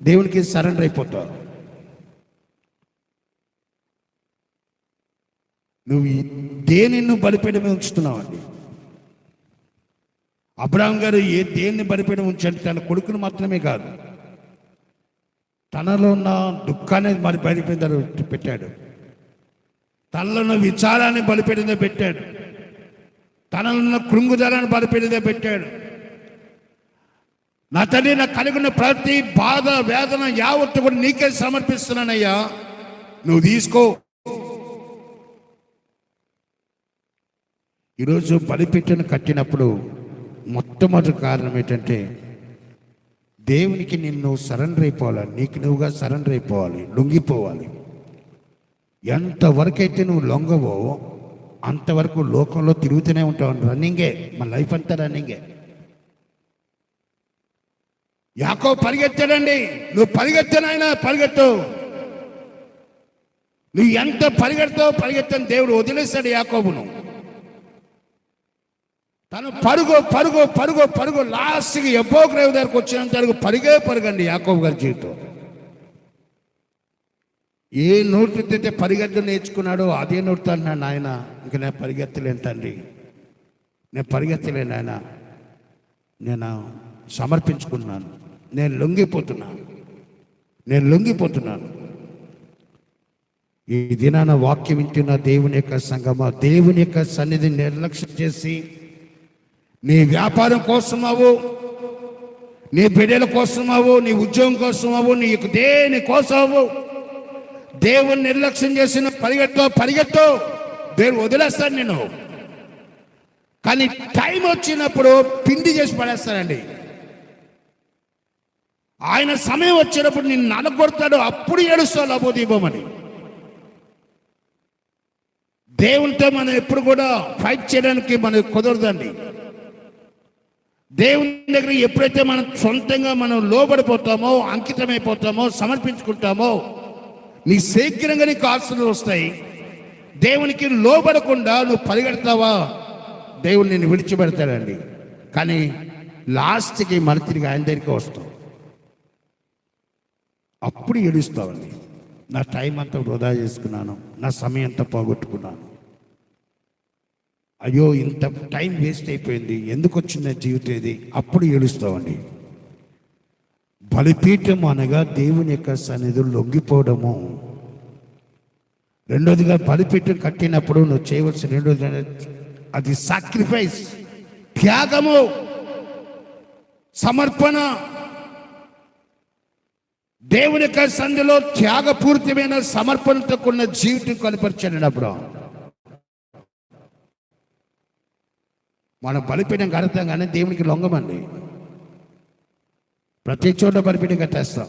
దేవునికి సరెండర్ అయిపోతావు. నువ్వు దేనిని బలిపీఠమే ఉంచుతున్నావు అండి. అబ్రహాం గారు దేన్ని బలిపీఠం ఉంచండి, తన కొడుకును మాత్రమే కాదు, తనలో ఉన్న దుఃఖాన్ని బలిపీఠం పెట్టాడు, తనలో ఉన్న విచారాన్ని బలిపీఠంగా పెట్టాడు, తనలో ఉన్న కృంగుదలాన్ని బలిపీఠంగా పెట్టాడు. నా తండ్రి, నాకు కలిగిన ప్రతి బాధ వేదన యావత్తు కూడా నీకే సమర్పిస్తున్నానయ్యా, నువ్వు తీసుకో. ఈరోజు బలిపీఠను కట్టినప్పుడు మొట్టమొదటి కారణం ఏంటంటే దేవునికి నిన్ను సరెండర్ అయిపోవాలి, నీకు నువ్వుగా సరెండర్ అయిపోవాలి, లొంగిపోవాలి. ఎంతవరకైతే నువ్వు లొంగవో అంతవరకు లోకంలో తిరుగుతూనే ఉంటావు. రన్నింగే, మన లైఫ్ అంతా రన్నింగే. యాకోబు పరిగెత్తాడండి, నువ్వు పరిగెత్తనైనా పరిగెత్తు, నువ్వు ఎంత పరిగెడతావు పరిగెత్తని దేవుడు వదిలేశాడు యాకోబును. తను పరుగు పరుగు పరుగు పరుగు లాస్ట్కి ఎబ్బోకు రేవు దగ్గరకు వచ్చినంత వరకు పరుగండి యాకోబు గారి జీవితం. ఏ నోటితో పరిగెత్తు నేర్చుకున్నాడో అదే నోటితో అన్నాడు, నాయన ఇంక నేను పరిగెత్తలేను తండ్రి, నేను పరిగెత్తలేను ఆయన, నేను సమర్పించుకున్నాను, నేను లొంగిపోతున్నాను. ఈ దినాన వాక్యం వింటున్న దేవుని యొక్క సంగమా, దేవుని యొక్క సన్నిధిని నిర్లక్ష్యం చేసి నీ వ్యాపారం కోసమావు, నీ బిడ్డల కోసమావు, నీ ఉద్యోగం కోసమావు, నీ దేని కోసమావు దేవుని నిర్లక్ష్యం చేసిన పరిగెత్తు, దేవుడు వదిలేస్తాడు నేను. కానీ టైం వచ్చినప్పుడు పిండి చేసి పడేస్తాడండి. ఆయన సమయం వచ్చినప్పుడు నిన్ను నలగొడతాడు, అప్పుడు ఏడుస్తావు లబోదీపమని. దేవునితో మనం ఎప్పుడు కూడా ఫైట్ చేయడానికి మనకు కుదరదండి. దేవుని దగ్గర ఎప్పుడైతే మనం సొంతంగా మనం లోబడిపోతామో, అంకితమైపోతామో, సమర్పించుకుంటామో నీ శీఘ్రంగా నీకు ఆశలు వస్తాయి. దేవునికి లోబడకుండా నువ్వు పరిగెడతావా, దేవుడు నిన్ను విడిచిపెడతాడండి. కానీ లాస్ట్కి మన తిరిగి ఆయన దగ్గరికి వస్తావు, అప్పుడు ఏడుస్తావండి. నా టైం అంతా వృధా చేసుకున్నాను, నా సమయం అంతా పోగొట్టుకున్నాను, అయ్యో ఇంత టైం వేస్ట్ అయిపోయింది, ఎందుకు వచ్చింది జీవితం ఇది, అప్పుడు ఏడుస్తావండి. బలిపీఠం అనగా దేవుని యొక్క సన్నిధిలో లొంగిపోవడము. రెండోదిగా బలిపీఠం కట్టినప్పుడు నువ్వు చేయవలసిన రెండోది అది సాక్రిఫైస్, త్యాగము, సమర్పణ. దేవుని యొక్క సన్నిధిలో త్యాగపూరితమైన సమర్పణతో కూడిన జీవితం కనపరిచాడు. మనం బలిపీఠం కడతాం కానీ దేవునికి లొంగమండి. ప్రతి చోట బలిపీఠం కట్టేస్తాం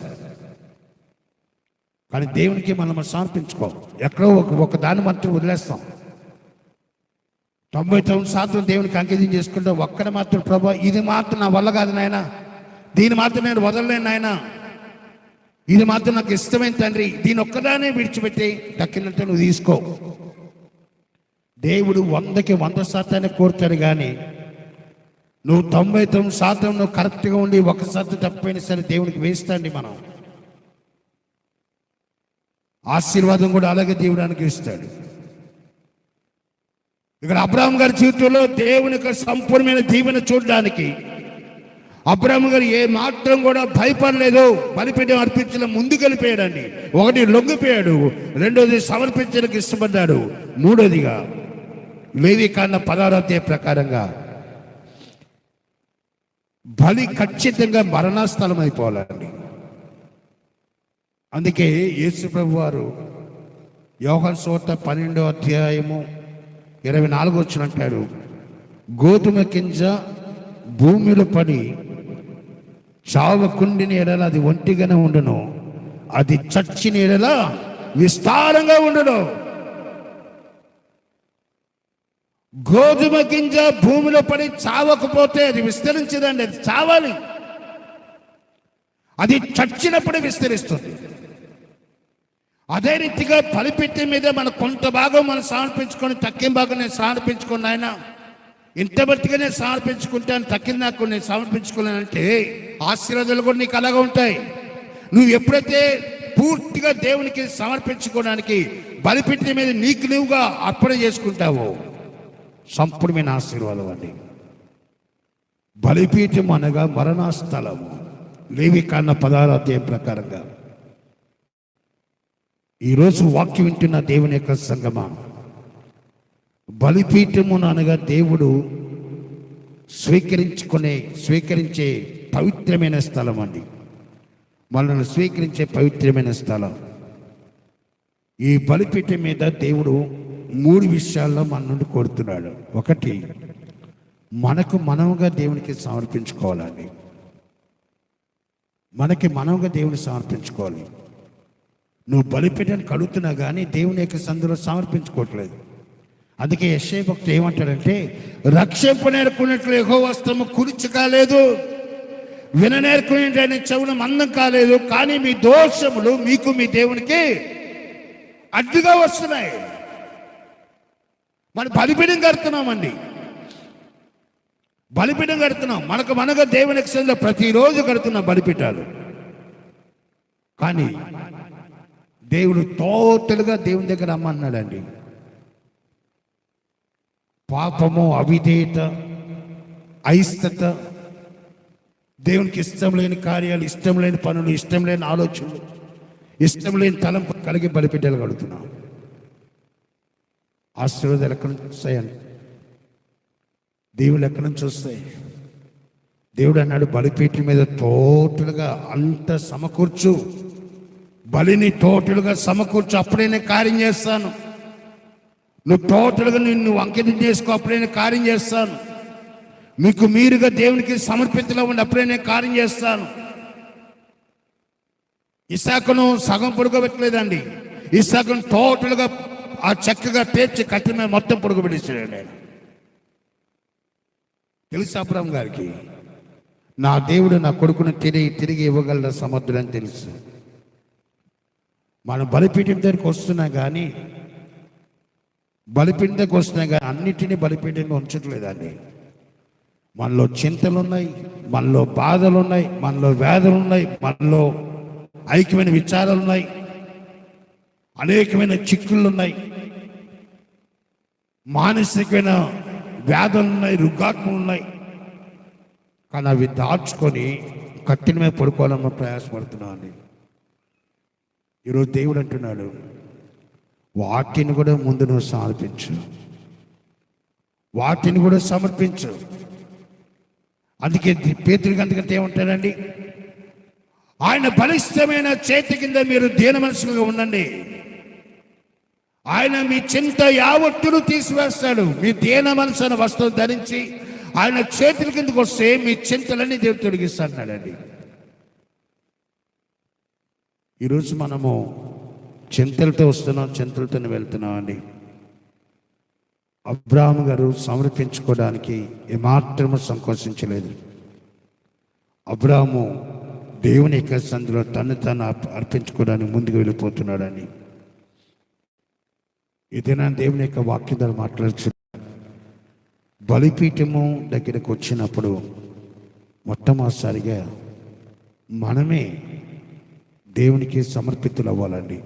కానీ దేవునికి మనం సమర్పించుకోం. ఎక్కడో ఒక దాన్ని మాత్రం వదిలేస్తాం. 99% దేవునికి అంకితం చేసుకుంటాం. ఒక్కడ మాత్రం ప్రభా ఇది మాత్రం నా వల్ల కాదు నాయన, దీన్ని మాత్రం నేను వదలలేను నాయన, ఇది మాత్రం నాకు ఇష్టమైన తండ్రి, దీని ఒక్కదానే విడిచిపెట్టి దక్కినట్టు నువ్వు తీసుకో. దేవుడు 100కి 100% కోరుతాడు కానీ నువ్వు 99% నువ్వు కరెక్ట్గా ఉండి 1% తప్పైనా సరే దేవునికి వేస్తాండి. మనం ఆశీర్వాదం కూడా అలాగే దేవుడు అనుగ్రహిస్తాడు. ఇక్కడ అబ్రాహాం గారి జీవితంలో దేవుని యొక్క సంపూర్ణమైన దీవెన చూడడానికి అబ్రాహాం గారు ఏ మాత్రం కూడా భయపడలేదు. బలిపీఠం అర్పించడం ముందుకెళ్ళిపోయాడండి. ఒకటి లొంగిపోయాడు, రెండోది సమర్పించడానికి ఇష్టపడ్డాడు, మూడోదిగా లేవికాండం 16వ అధ్యాయం ప్రకారంగా బలి ఖచ్చితంగా మరణస్థలం అయిపోవాలండి. అందుకే యేసు ప్రభు వారు యోహాను సువార్త 12వ అధ్యాయము 24 వచనం అంటారు, గోధుమ గింజ భూమిలో పడి చావకుండిన ఎడల అది ఒంటిగానే ఉండును, అది చచ్చిన ఎడల విస్తారంగా ఉండును. గోధుమ గింజ భూమిలో పడి చావకపోతే అది విస్తరించదండి, అది చావాలి. అది చచ్చినప్పుడు విస్తరిస్తుంది. అదే రీతిగా బలిపీఠం మీద మన కొంత భాగం మనం సమర్పించుకొని, తక్కిన భాగం నేను సమర్పించుకుని, ఆయన ఇంత బట్టిగా నేను సమర్పించుకుంటాను, తక్కిన నాకు నేను సమర్పించుకున్నానంటే ఆశీర్వాదాలు కూడా నీకు అలాగా ఉంటాయి. నువ్వు ఎప్పుడైతే పూర్తిగా దేవునికి సమర్పించుకోవడానికి బలిపీఠం మీద నీకు నువ్వుగా అర్పణ చేసుకుంటావో సంపూర్ణమైన ఆశీర్వాదం అండి. బలిపీఠం అనగా మరణస్థలము. లేవికాండం 16వ అధ్యాయం ప్రకారంగా ఈరోజు వాక్యం వింటున్న దేవుని యొక్క సంగమా, బలిపీఠము అనగా దేవుడు స్వీకరించే పవిత్రమైన స్థలం అండి. మనల్ని స్వీకరించే పవిత్రమైన స్థలం. ఈ బలిపీఠం మీద దేవుడు 3 విషయాల్లో మన నుండి కోరుతున్నాడు. ఒకటి, మనకు మనముగా దేవునికి సమర్పించుకోవాలండి. మనకి మనముగా దేవుని సమర్పించుకోవాలి. నువ్వు బలిపీఠానికి అడుగుతున్నా కానీ దేవుని యొక్క సందులో సమర్పించుకోవట్లేదు. అందుకే యెషయా భక్తుడు ఏమంటాడంటే, రక్షింపనేర్కున్నట్లు యెహోవా హస్తము కుడిచి కాలేదు, విననేర్కునే చెవులు మందం కాలేదు, కానీ మీ దోషములు మీకు మీ దేవునికి అడ్డుగా వస్తున్నాయి. మనం బలిపీఠం కడుతున్నామండి, బలిపీఠం కడుతున్నాం. మనగా దేవుని సందులో ప్రతిరోజు కడుతున్నాం బలిపీఠాలు. కానీ దేవుడు టోటల్గా దేవుని దగ్గర రమ్మన్నాడండి. పాపము, అవిధేయత, అయిష్టత, దేవునికి ఇష్టం లేని కార్యాలు, ఇష్టం లేని పనులు, ఇష్టం లేని ఆలోచనలు, ఇష్టం లేని తలంపు కలిగి బలిపీఠాలు కడుతున్నాం. ఆశీర్వాదాలు ఎక్కడి నుంచి వస్తాయండి? దేవుడు ఎక్కడి నుంచి వస్తాయి? దేవుడు అన్నాడు, బలిపీఠం మీద టోటల్గా అంత సమకూర్చు, బలిని టోటల్గా సమకూర్చు, అప్పుడే నేను కార్యం చేస్తాను. నువ్వు టోటల్గా నిన్ను అంకితం చేసుకో, అప్పుడే నేను కార్యం చేస్తాను. మీకు మీరుగా దేవునికి సమర్పితలో ఉండి అప్పుడే నేను కార్యం చేస్తాను. ఇస్సాకును సగం పొడుగబెట్టలేదండి. ఇస్సాకును టోటల్గా ఆ చక్కగా పేర్చి కత్తి మీద మొత్తం పొడుగబెట్టేసాడు ఆయన. తెలుసు అబ్రాహాం గారికి, నా దేవుడు నా కొడుకును తిరిగి ఇవ్వగల సమర్థుడు అని తెలుసు. మనం బలిపీఠం దగ్గరికి వస్తున్నా కానీ అన్నిటినీ బలిపీఠంలో ఉంచట్లేదండి. మనలో చింతలు ఉన్నాయి, మనలో బాధలు ఉన్నాయి, మనలో వ్యాధులు ఉన్నాయి, మనలో ఐక్యమైన విచారాలు ఉన్నాయి, అనేకమైన చిక్కులు ఉన్నాయి, మానసికమైన వ్యాధులు ఉన్నాయి, రుగ్గాత్మలు ఉన్నాయి. కానీ అవి దాచుకొని కత్తిని మీద పడుకోవాలన్న ప్రయాసపడుతున్నాం అండి. ఈరోజు దేవుడు అంటున్నాడు, వాటిని కూడా ముందు నువ్వు సమర్పించు, వాటిని కూడా సమర్పించు. అందుకే పేతురు అందుకంటే ఏమంటారండి, ఆయన బలిష్టమైన చేతి కింద మీరు దీన మనసులుగా ఉండండి, ఆయన మీ చింత యావత్తును తీసివేస్తాడు. మీ దీన మనసు అనే వస్తువు ధరించి ఆయన చేతుల కిందకు వస్తే మీ చింతలన్నీ దేవుడు తొలగిస్తాడండి. ఈరోజు మనము చింతలతో వస్తున్నాం, చింతలతోనే వెళ్తున్నాం అండి. అబ్రాహాము గారు సమర్పించుకోవడానికి ఏమాత్రము సంకోచించలేదు. అబ్రాహాము దేవుని యొక్క సందులో తను అర్పించుకోవడానికి ముందుకు వెళ్ళిపోతున్నాడని ఏదైనా దేవుని యొక్క వాక్యం ద్వారా మాట్లాడుచు. బలిపీఠము దగ్గరకు వచ్చినప్పుడు మొట్టమొదటిసారిగా మనమే దేవునికి సమర్పితులు అవ్వాలండి.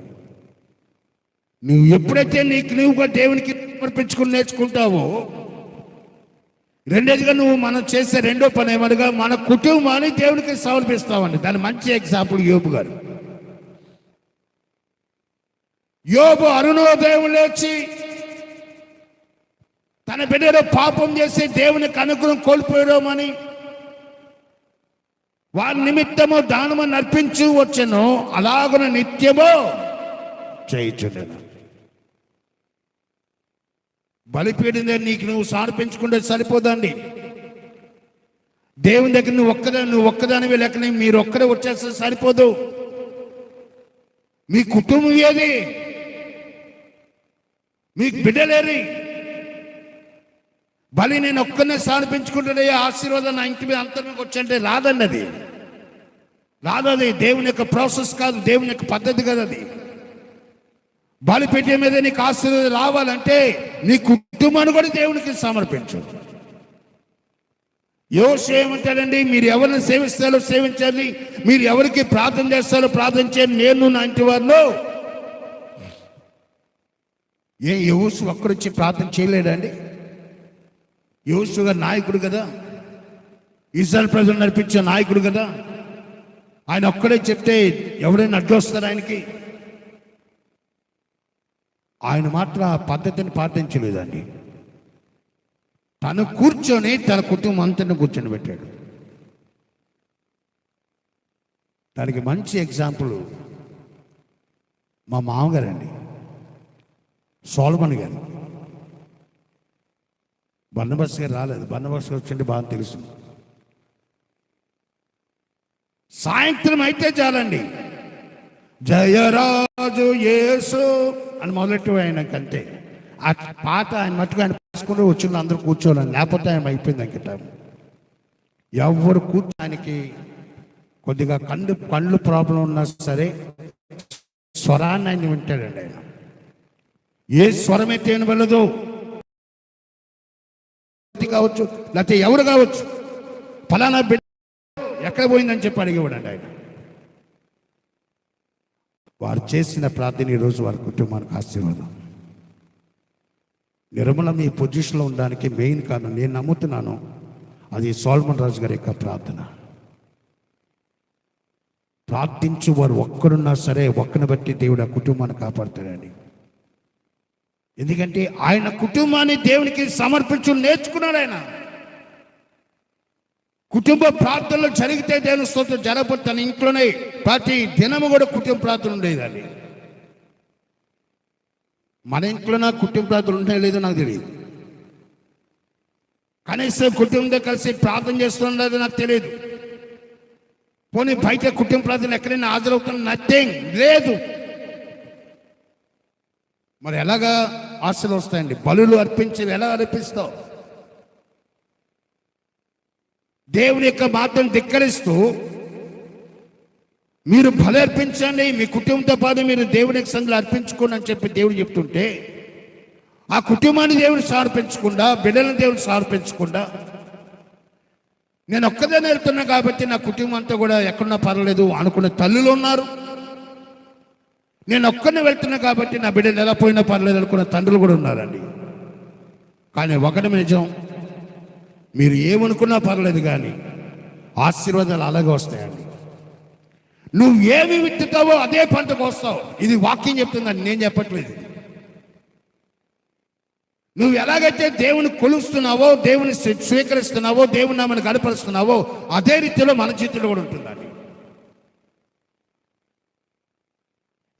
నువ్వు ఎప్పుడైతే నీకు నువ్వుగా దేవునికి సమర్పించుకుని నేర్చుకుంటావో, రెండోదిగా నువ్వు మనం చేసే రెండో పని ఏమనగా మన కుటుంబాన్ని దేవునికి సమర్పిస్తామండి. దాని మంచి ఎగ్జాంపుల్ యోబు గారు. యోబు అరుణోదయం లేచి తన బిడ్డలో పాపం చేసి దేవునికి అనుగ్రహం కోల్పోయామని వారి నిమిత్తము దానము నర్పించు వచ్చెను, అలాగున నిత్యమో చేయుచుండెను. బలిపీఠం దగ్గర నీకు నువ్వు సమర్పించుకుంటే సరిపోదండి. దేవుని దగ్గర నువ్వు ఒక్కదానివే లెక్కనే మీరు ఒక్కడే వచ్చేస్తే సరిపోదు. మీ కుటుంబం ఏది, మీకు బిడ్డలేరి బలి నేను ఒక్కనే సమర్పించుకుంటే ఆశీర్వాదం నా ఇంటి మీద అంతర్మీకి వచ్చంటే రాదండి. అది రాదది. దేవుని యొక్క ప్రాసెస్ కాదు, దేవుని యొక్క పద్ధతి కాదు అది. బలిపీఠం మీద నీకు ఆశీర్వాదం రావాలంటే నీ కుటుంబాన్ని కూడా దేవునికి సమర్పించు. యోషువ ఏమంటాడండి, మీరు ఎవరిని సేవిస్తారో సేవించాలి, మీరు ఎవరికి ప్రార్థన చేస్తారో ప్రార్థన చేయాలి, నేను నా ఇంటి వారిలో. యోషువ ఒక్కడొచ్చి ప్రార్థన చేయలేడండి? యోషువ గారు నాయకుడు కదా, ఇశ్రాయేలు ప్రజలు నడిపించే నాయకుడు కదా. ఆయన ఒక్కడే చెప్తే ఎవరైనా అడ్డొస్తారు ఆయనకి? ఆయన మాత్రం ఆ పద్ధతిని పాటించలేదండి. తను కూర్చొని తన కుటుంబం అంతా కూర్చొని పెట్టాడు. దానికి మంచి ఎగ్జాంపుల్ మా మామగారండి, సోలమన్ గారు. బన్నబస్ గారు రాలేదు, బన్నబస్ గారు వచ్చింటే బాగా తెలుసు. సాయంత్రం అయితే చాలండి, జయరాజు యేసు అని మొదలెట్టు ఆయనకంతే. ఆ పాట ఆయన మట్టుకు ఆయన తీసుకుంటూ వచ్చిన అందరూ కూర్చోవాలని, లేకపోతే ఆయన అయిపోయింది అంకితం. ఎవరు ఆయనకి కొద్దిగా కళ్ళు ప్రాబ్లం ఉన్నా సరే స్వరాన్ని ఆయన వింటాడండి. ఆయన ఏ స్వరం అయితే వినబడదు కావచ్చు, లేకపోతే ఎవరు కావచ్చు, ఫలానా బిడ్డ ఎక్కడ పోయిందని చెప్పి అడిగేవాడండి ఆయన. వారు చేసిన ప్రార్థన ఈరోజు వారి కుటుంబానికి ఆశీర్వాదం. నిర్మల మీ పొజిషన్లో ఉండడానికి మెయిన్ కారణం నేను నమ్ముతున్నాను, అది సోలమన్ రాజు గారి యొక్క ప్రార్థన. ప్రార్థించు వారు ఒక్కరున్నా సరే ఒక్కని బట్టి దేవుడు ఆ కుటుంబాన్ని కాపాడుతాడండి. ఎందుకంటే ఆయన కుటుంబాన్ని దేవునికి సమర్పించు నేర్చుకున్నాడు. ఆయన కుటుంబ ప్రార్థనలు జరిగితే దేవుని స్తోత్రం జరగబోతు. తన ఇంట్లోనే ప్రతి దినము కూడా కుటుంబ ప్రార్థన ఉండేదండి. మన ఇంట్లోనే కుటుంబ ప్రార్థనలు ఉంటాయో లేదో నాకు తెలియదు. కనీసం కుటుంబంతో కలిసి ప్రార్థన చేస్తున్నది నాకు తెలియదు. పోనీ బయట కుటుంబ ప్రార్థన ఎక్కడైనా హాజరవుతున్న నథింగ్ లేదు. మరి ఎలాగా ఆశలు వస్తాయండి? బలులు అర్పించి ఎలా అర్పిస్తావు? దేవుని యొక్క మాటను ధిక్కరిస్తూ మీరు బలి అర్పించండి, మీ కుటుంబంతో పాటు మీరు దేవునికి సంఘాలు అర్పించుకోండి అని చెప్పి దేవుడు చెప్తుంటే, ఆ కుటుంబాన్ని దేవుడు సమర్పించకుండా, బిడ్డలను దేవుడు సమర్పించకుండా, నేను ఒక్కదాన్ని వెళ్తున్నా కాబట్టి నా కుటుంబం అంతా కూడా ఎక్కడున్నా పర్వాలేదు అనుకునే తల్లులు ఉన్నారు. నేను ఒక్కరిని వెళ్తున్నా కాబట్టి నా బిడ్డలు ఎలా పోయినా పర్లేదు అనుకున్న తండ్రులు కూడా ఉన్నారండి. కానీ ఒకటి నిజం, మీరు ఏమనుకున్నా పర్లేదు కానీ ఆశీర్వాదాలు అలాగే వస్తాయండి. నువ్వు ఏమి విత్తుతావో అదే పంటకు వస్తావు. ఇది వాక్యం చెప్తుందని నేను చెప్పట్లేదు. నువ్వు ఎలాగైతే దేవుని కొలుస్తున్నావో, దేవుని స్వీకరిస్తున్నావో, దేవుని నామని గడపరుస్తున్నావో అదే రీతిలో మన జీవితంలో కూడా ఉంటుందండి.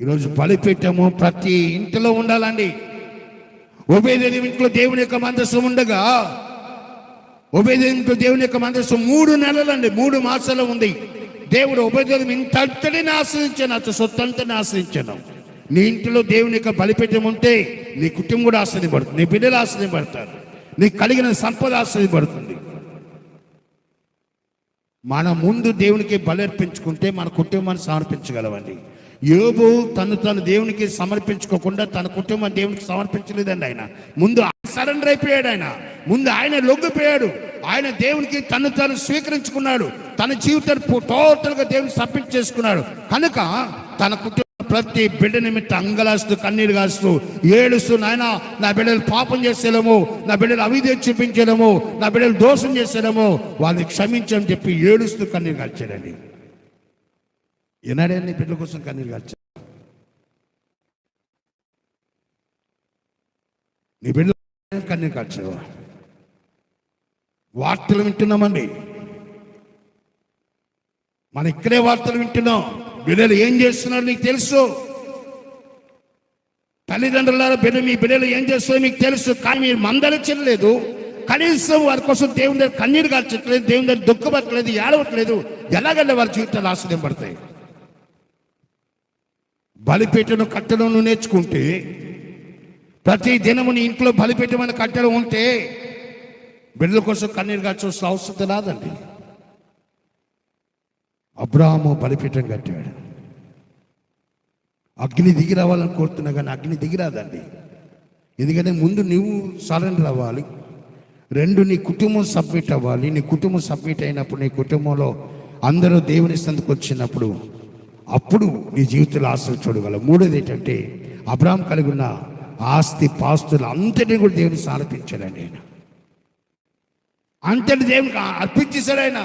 ఈరోజు బలిపీఠము ప్రతి ఇంటిలో ఉండాలండి. ఒబేదేదోము ఇంట్లో దేవుని యొక్క మందసం ఉండగా, ఒబేదేదోము ఇంట్లో దేవుని యొక్క మందసం 3 నెలలండి, 3 మాసాలు ఉంది. దేవుడు ఒబేదేదోము ఇంతటిని ఆశ్రయించాను, అతను సొత్తంతని ఆశ్రయించాను. నీ ఇంటిలో దేవుని యొక్క బలిపీఠం ఉంటే నీ కుటుంబం కూడా ఆశ్రయపడుతుంది, నీ బిడ్డలు ఆశ్రయపడతారు, నీకు కలిగిన సంపద ఆశ్రయపడుతుంది. మన ముందు దేవునికి బలి అర్పించుకుంటే మన కుటుంబాన్ని సమర్పించగలవండి. యోబు తను దేవునికి సమర్పించుకోకుండా తన కుటుంబం దేవునికి సమర్పించలేదండి. ఆయన ముందు సరెండర్ అయిపోయాడు. ఆయన ముందు ఆయన లొంగిపోయాడు. ఆయన దేవునికి తను స్వీకరించుకున్నాడు. తన జీవితాన్ని టోటల్గా దేవునికి సబ్మిట్ చేసుకున్నాడు. కనుక తన కుటుంబ ప్రతి బిడ్డ నిమిత్తం అంగలాస్తూ కన్నీరు కాస్తూ ఏడుస్తూ, నాయన నా బిడ్డలు పాపం చేసేలేమో, నా బిడ్డలు అవిధేయత చూపించడము, నా బిడ్డలు దోషం చేసేలేమో, వాళ్ళని క్షమించని చెప్పి ఏడుస్తూ కన్నీరు కాల్చాడండి. ఎన్నాడని బిడ్డల కోసం కన్నీరు కాల్చాడు? నీ బిడ్డలు కన్నీరు కాల్చాడు. వార్తలు వింటున్నామండి, మన ఇక్కడే వార్తలు వింటున్నాం. బిడ్డలు ఏం చేస్తున్నారు నీకు తెలుసు. తల్లిదండ్రులారా, మీ బిడ్డలు ఏం చేస్తున్నారో మీకు తెలుసు. కానీ మీరు మందలించలేదు, కనీసం వారి కోసం దేవుని దగ్గర కన్నీరు కాల్చట్లేదు, దేవుని దగ్గర దుఃఖపడట్లేదు, ఏడవట్లేదు. ఎలాగంటే వారి జీవితాలు ఆశ్రయపడతాయి. బలిపీఠను కట్టడం నేర్చుకుంటే, ప్రతి దినము నీ ఇంట్లో బలిపీఠమైన కట్టడం ఉంటే బిడ్డల కోసం కన్నీరు కాల్చాల్సిన అవసరం రాదండి. అబ్రాహాము బలిపీఠం కట్టాడు. అగ్ని దిగి రావాలని కోరుతున్నా కానీ అగ్ని దిగిరాదండి. ఎందుకంటే ముందు నువ్వు సరెండర్ అవ్వాలి, రెండు నీ కుటుంబం సబ్మిట్ అవ్వాలి. నీ కుటుంబం సబ్మిట్ అయినప్పుడు, నీ కుటుంబంలో అందరూ దేవుని సందుకు వచ్చినప్పుడు, అప్పుడు నీ జీవితంలో ఆశలు చూడగలవు. మూడోది ఏంటంటే, అబ్రాహాం కలిగి ఉన్న ఆస్తి పాస్తులు అంతటిని కూడా దేవునికి సమర్పించాడండి. ఆయన అంతటి దేవునికి అర్పించేశాడు. ఆయన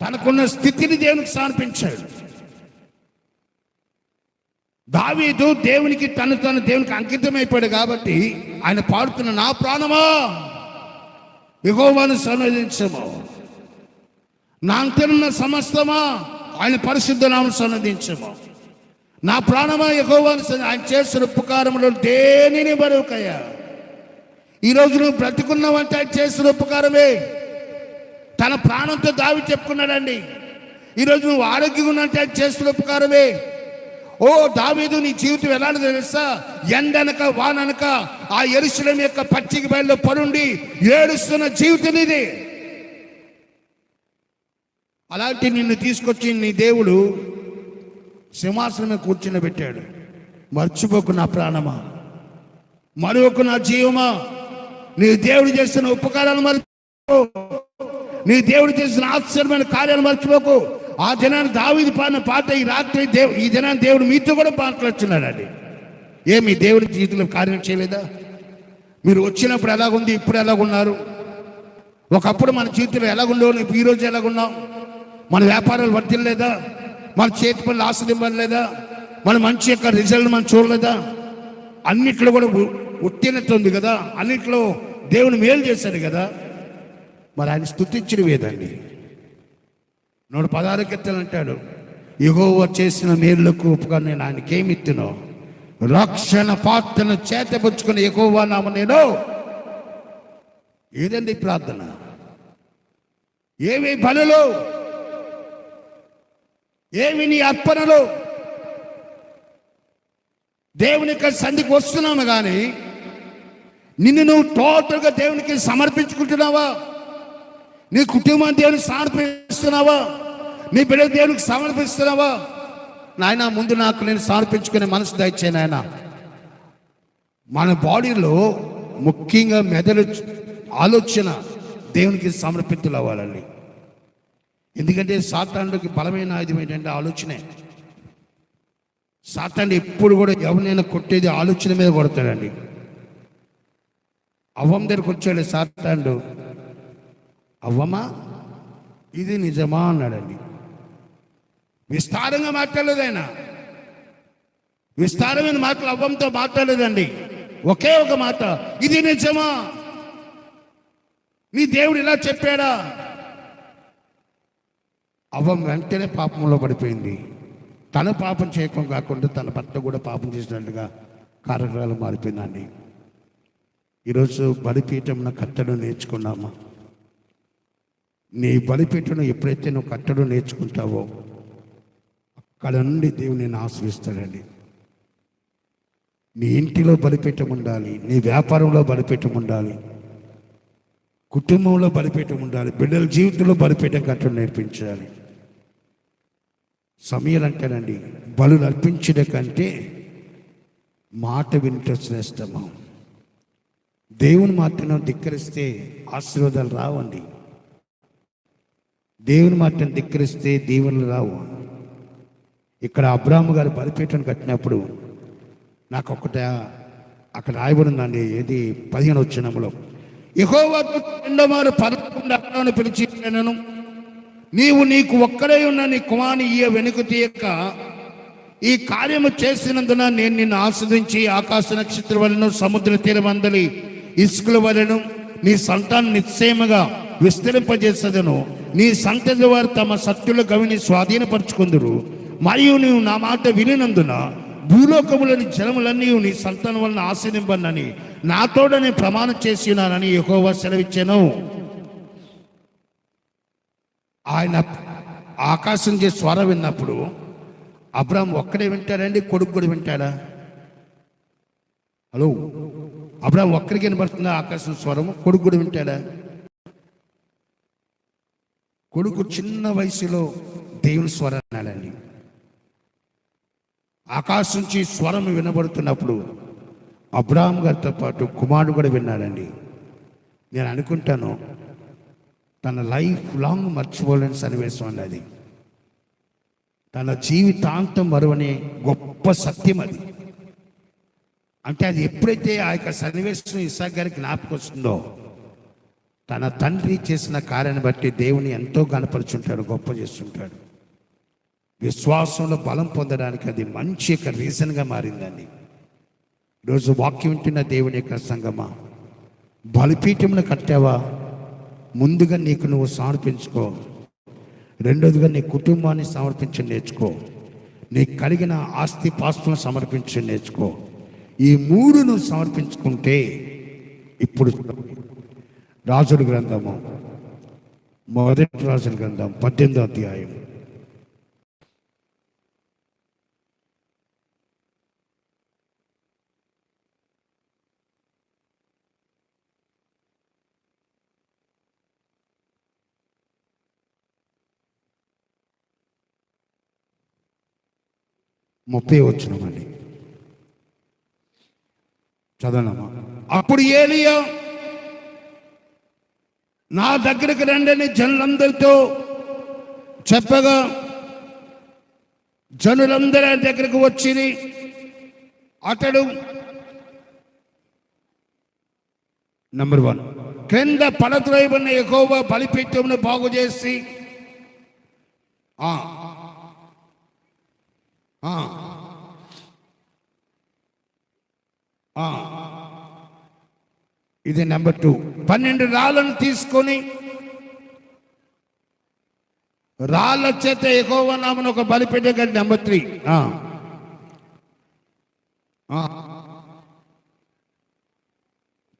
తనకున్న స్థితిని దేవునికి సమర్పించాడు. దావీదు దేవునికి తను దేవునికి అంకితమైపోయాడు కాబట్టి ఆయన పాడుతున్న, నా ప్రాణమా యెహోవాను సన్నిధించము, నా అంతనున్న సమస్తమా ఆయన పరిశుద్ధ నామమును సన్నిధించము. నా ప్రాణమా యెహోవాను, ఆయన చేసిన ఉపకారములో దేనిని మరువకయ్యా. ఈరోజు నువ్వు బ్రతికున్నావంటే ఆయన చేసిన ఉపకారమే. తన ప్రాణంతో దావీదు చెప్పుకున్నాడండి. ఈరోజు నువ్వు ఆరోగ్యంగా ఉన్నట్టు ఆయన చేస్తున్న ఉపకారమే. ఓ దావీదు, నీ జీవితం ఎలాంటి తెలుసా? ఎండనక వాననక ఆ యెరూషలేము యొక్క పచ్చిక బయలులో పడుండి ఏడుస్తున్న జీవితం ఇది. అలాంటి నిన్ను తీసుకొచ్చి నీ దేవుడు సింహాసనం కూర్చుని పెట్టాడు. మర్చిపోకు నా ప్రాణమా, మరొక నా జీవమా, నీ దేవుడు చేసిన ఉపకారాలు మర్చిపో, నీ దేవుడు చేసిన ఆశ్చర్యమైన కార్యాలు మర్చిపోకు. ఆ దినాన్ని దావీదు పాడిన పాట ఈ రాత్రి ఈ దినాన్ని దేవుడు మీతో కూడా మాట్లాడుతున్నాడండి. మీ దేవుడి జీవితంలో కార్యం చేయలేదా? మీరు వచ్చినప్పుడు ఎలాగుంది, ఇప్పుడు ఎలాగున్నారు? ఒకప్పుడు మన జీవితంలో ఎలాగుండేవాళ్ళు, ఇప్పుడు ఈరోజు ఎలాగున్నాం? మన వ్యాపారాలు వర్తిల్లేదా? మన చేతి పనులు ఆశ్రదింపలేదా? మన మంచి యొక్క రిజల్ట్ మనం చూడలేదా? అన్నిట్లో కూడా ఉత్తీర్ణత ఉంది కదా, అన్నిట్లో దేవుని మేలు చేశాడు కదా. మరి ఆయన స్తుతించిన వేదండి. 116 కీర్తనలు అంటాడు, యెహోవా చేసిన మేలులకు ఉపగా నేను ఆయనకేమి ఇత్తునో, రక్షణ పాత్రను చేతపుచ్చుకుని యెహోవా నామ నేను. ఏదండి ప్రార్థన? ఏవి బలులు, ఏమి నీ అర్పణలు? దేవుని సంధికి వస్తున్నాము కానీ నిన్ను నువ్వు టోటల్గా దేవునికి సమర్పించుకుంటున్నావా? నీ కుటుంబాన్ని దేవునికి సమర్పిస్తున్నావా? నీ బిడ్డ దేవునికి సమర్పిస్తున్నావా? నాయన, ముందు నాకు నేను సమర్పించుకునే మనసు దయచే నాయన. మన బాడీలో ముఖ్యంగా మెదడు ఆలోచన దేవునికి సమర్పితులు అవ్వాలండి. ఎందుకంటే సాతానుడికి బలమైన ఆయుధం ఏంటంటే ఆలోచనే. సాతాను ఎప్పుడు కూడా ఎవరినైనా కొట్టేది ఆలోచన మీద కొడతాడండి. అవ్వం దగ్గరకు వచ్చాడు సాతానుడు, అవ్వమా ఇది నిజమా అన్నాడండి. విస్తారంగా మాట్లాడలేదు ఆయన, విస్తారమైన మాటలు అవ్వంతో మాట్లాడలేదండి. ఒకే ఒక మాట, ఇది నిజమా? నీ దేవుడు ఇలా చెప్పాడా? అవ్వం వెంటనే పాపంలో పడిపోయింది. తన పాపం చేయకం కాకుండా తన భర్త కూడా పాపం చేసినట్టుగా కార్యక్రమాలు మారిపోయిందండి. ఈరోజు బలిపీఠంను కట్టడం నేర్చుకున్నామా? నీ బలిపీఠను ఎప్పుడైతే నువ్వు కట్టడం నేర్చుకుంటావో అక్కడ నుండి దేవుని నేను ఆశ్రయిస్తాడండి. నీ ఇంటిలో బలిపీఠం ఉండాలి, నీ వ్యాపారంలో బలిపీఠం ఉండాలి, కుటుంబంలో బలిపీఠం ఉండాలి, బిడ్డల జీవితంలో బలిపీఠం కట్టడం నేర్పించాలి. సమయాలు అంటానండి, బలులు అర్పించడం కంటే మాట వింటే శ్రేష్టము. దేవుని మాటను ధిక్కరిస్తే ఆశీర్వాదాలు రావండి. దేవుని మాటను ధిక్కరిస్తే దీవెనలు రావు. ఇక్కడ అబ్రాహాము గారు బలిపీఠం కట్టినప్పుడు నాకు ఒకటి అక్కడ రాయబడి ఉందండి, ఏది 15 వచనంలో, యెహోవా రెండో మారు పరలోకం అబ్రాహామును పిలిచి నేను, నీవు నీకు ఒక్కడే ఉన్న నీ కుమారుని వెనుక తీయక ఈ కార్యము చేసినందున నేను నిన్ను ఆస్వాదించి ఆకాశ నక్షత్రం వలన సముద్ర తీరం అందలి ఇసుకల వలన నీ సంతానం నిశ్చయముగా విస్తరింపజేసేదను. నీ సంతతి వారు తమ సత్తుల గవిని స్వాధీనపరచుకుందురు. మరియు నీవు నా మాట వినినందున భూలోకములోని జనములన్నీ నీ సంతానం వలన ఆశీర్వదింపనని నాతోడనే ప్రమాణం చేసి ఉన్నానని యెహోవా సెలవిచ్చాను. ఆయన ఆకాశం చేసి స్వరం విన్నప్పుడు అబ్రాహాం ఒక్కడే వింటాడండి, కొడుకు కూడా వింటాడా? హలో, అబ్రాహాం ఒక్కడికి వినబడుతుందా ఆకాశం స్వరము? కొడుకు కూడా వింటాడా? కొడుకు చిన్న వయసులో దేవుని స్వరం వినాలండి. ఆకాశం నుంచి స్వరం వినబడుతున్నప్పుడు అబ్రాహాం గారితో పాటు కుమారుడు కూడా విన్నాడండి. నేను అనుకుంటాను తన లైఫ్ లాంగ్ మర్చిపోలేని సన్నివేశం అండి అది. తన జీవితాంతం మరువనే గొప్ప సత్యం అది. అంటే అది ఎప్పుడైతే ఆ యొక్క సన్నివేశం ఇస్సాకు గారికి జ్ఞాపకం వస్తుందో, తన తండ్రి చేసిన కార్యాన్ని బట్టి దేవుని ఎంతో గణపరుచుంటాడు, గొప్ప చేస్తుంటాడు. విశ్వాసంలో బలం పొందడానికి అది మంచి యొక్క రీజన్గా మారిందండి. ఈరోజు వాక్యం వింటున్న దేవుని యొక్క సంగమా, బలిపీఠమును కట్టావా? ముందుగా నీకు నువ్వు సమర్పించుకో. రెండోదిగా నీ కుటుంబాన్ని సమర్పించి నేర్చుకో. నీకు కలిగిన ఆస్తి పాస్తులను సమర్పించి నేర్చుకో. ఈ 3 నువ్వు సమర్పించుకుంటే, ఇప్పుడు రాజుల గ్రంథము, మొదటి రాజుల గ్రంథం 18వ అధ్యాయం ముప్పై వచనమండి, చదవనమ్మా. అప్పుడు ఏలీయా నా దగ్గరికి రండని జనులందరితో చెప్పగా జనులందరి దగ్గరకు వచ్చి అతడు నంబర్ 1 క్రింద పడద్రోయబడిన యెహోవా బలిపీఠమును బాగు చేసి ఇది నెంబర్ 2. 12 రాళ్ళను తీసుకొని రాళ్ళ చేత యెహోవా నామమున ఒక బలిపీఠం కట్టి. నెంబర్ 3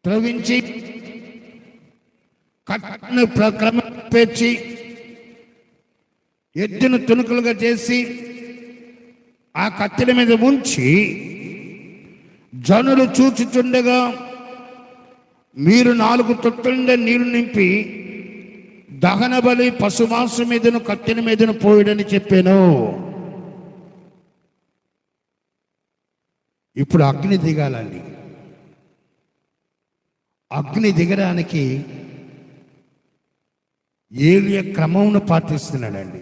త్రవించి కట్టను క్రమం పేర్చి ఎద్దును తునుకులుగా చేసి ఆ కత్తెల మీద ఉంచి జనులు చూచుచుండగా మీరు 4 తొట్టెల నీళ్లు నింపి దహన బలి పశుమాంసం మీదను కత్తెల మీదను పోయడని చెప్పాను. ఇప్పుడు అగ్ని దిగాలండి. అగ్ని దిగడానికి ఏలియా క్రమంను పాటిస్తున్నాడండి.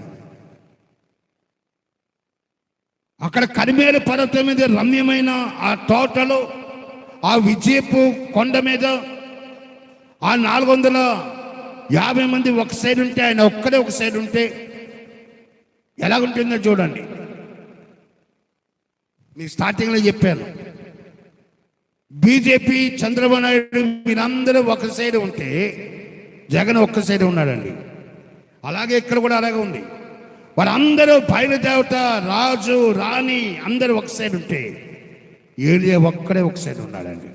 అక్కడ కరిమేలు పర్వతం మీద రమ్యమైన ఆ తోటలో, ఆ విజయపు కొండ మీద ఆ 450 మంది ఒక సైడ్ ఉంటే, ఆయన ఒక్కడే ఒక సైడ్ ఉంటే ఎలాగుంటుందో చూడండి. మీ స్టార్టింగ్లో చెప్పాను, బీజేపీ చంద్రబాబు నాయుడు మీరందరూ ఒక సైడ్ ఉంటే జగన్ ఒక్క సైడ్ ఉన్నాడండి. అలాగే ఇక్కడ కూడా అలాగే ఉంది. వారందరూ బయలుదేవత, రాజు, రాణి అందరూ ఒక సైడ్ ఉంటే ఏలియా ఒక్కడే ఒక సైడ్ ఉన్నాడండి.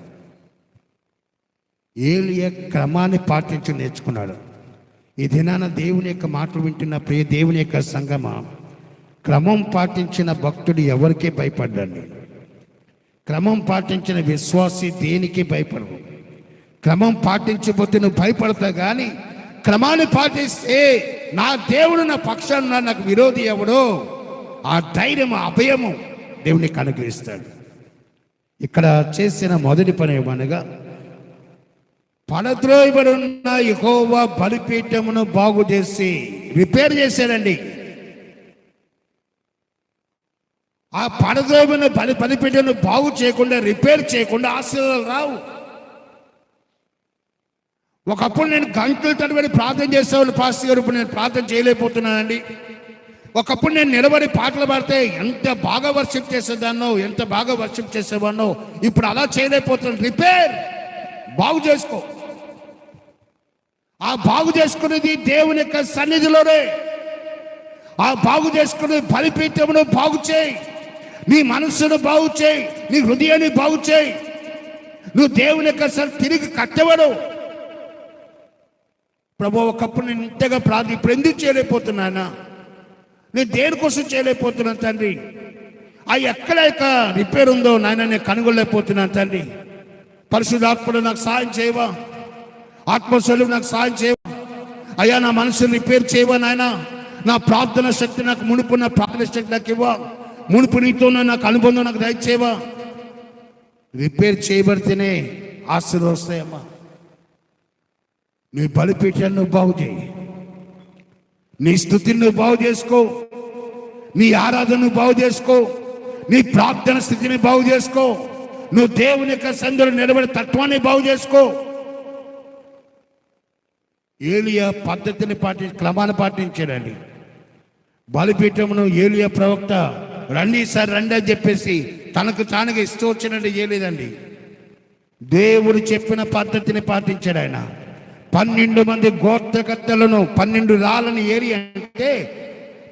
ఏలియా క్రమాన్ని పాటించి నేర్చుకున్నాడు. ఈ దినాన దేవుని యొక్క మాటలు వింటున్న ప్రియ దేవుని యొక్క సంగమా, క్రమం పాటించిన భక్తుడు ఎవరికీ భయపడ్డండి. క్రమం పాటించిన విశ్వాసి దేనికి భయపడవు. క్రమం పాటించబోతే నువ్వు భయపడతావు, కానీ క్రమాన్ని పాటిస్తే నా దేవుడు నా పక్షాన నాకు విరోధి ఎవడో ఆ ధైర్యం, అభయము దేవునికి అనుగ్రహిస్తాడు. ఇక్కడ చేసిన మొదటి పని ఏమనగా, పడద్రోయబడి ఉన్న యెహోవా బలిపీఠమును బాగు చేసి రిపేర్ చేశారండి. ఆ పడదోమైన బలిపీఠను బాగు చేయకుండా, రిపేర్ చేయకుండా ఆశీర్వాదాలు రావు. ఒకప్పుడు నేను గంటల తరబడి ప్రార్థన చేసేవాళ్ళు పాస్టర్ గారు, ఇప్పుడు నేను ప్రార్థన చేయలేకపోతున్నానండి. ఒకప్పుడు నేను నిలబడి పాటలు పాడితే ఎంత బాగా వర్షిప్ చేసేదాన్నో, ఎంత బాగా వర్షిప్ చేసేవాడినో, ఇప్పుడు అలా చేయలేకపోతున్నాను. రిపేర్, బాగు చేసుకో. ఆ బాగు చేసుకునేది దేవుని యొక్క సన్నిధిలోనే. ఆ బాగు చేసుకునేది బలిపీఠమును బాగు చేయి, నీ మనస్సును బాగు చేయి, నీ హృదయాన్ని బాగు చేయి. నువ్వు దేవుని యొక్క తిరిగి కట్టవడు. ప్రభు, ఒకప్పుడు నేను ఇంతగా ప్రార్థన, ఇప్పుడు ఎందుకు చేయలేకపోతున్నానా? నేను దేనికోసం చేయలేకపోతున్నాను తండ్రి. ఆ ఎక్కడ రిపేర్ ఉందో నాయన నేను కనుగొనలేకపోతున్నాను తండ్రి. పరిశుద్ధాత్ముడు నాకు సహాయం చేయవా? ఆత్మస్వరూపుడు నాకు సహాయం చేయవా? అయ్యా, నా మనసుని రిపేర్ చేయవా నాయన? నా ప్రార్థన శక్తి నాకు మునుపున్న ప్రార్థన శక్తి నాకు ఇవ్వ. మునుపు నీతో నాకు అనుబంధం నాకు దయచేవా? రిపేర్ చేయబడితేనే ఆశీర్వాదాలు వస్తాయమ్మా. నీ బలిపీఠాన్ని నువ్వు బాగు చేయి, నీ స్థుతిని నువ్వు బాగు చేసుకో, నీ ఆరాధనను బాగు చేసుకో, నీ ప్రార్థన స్థితిని బాగు చేసుకో, నువ్వు దేవుని యొక్క సన్నిధిలో నిలబడి తత్వాన్ని బాగు చేసుకో. ఏలియా పద్ధతిని క్రమాన్ని పాటించాడండి. బలిపీఠమును ఏలియా ప్రవక్త రండి సార్ రండి అని చెప్పేసి తనకు తానుగా ఇస్తూ వచ్చినట్టు చేయలేదండి. దేవుడు చెప్పిన పద్ధతిని పాటించాడు ఆయన. 12 మంది గోత్రకర్తలను, 12 రాళ్ళని ఏరి అంటే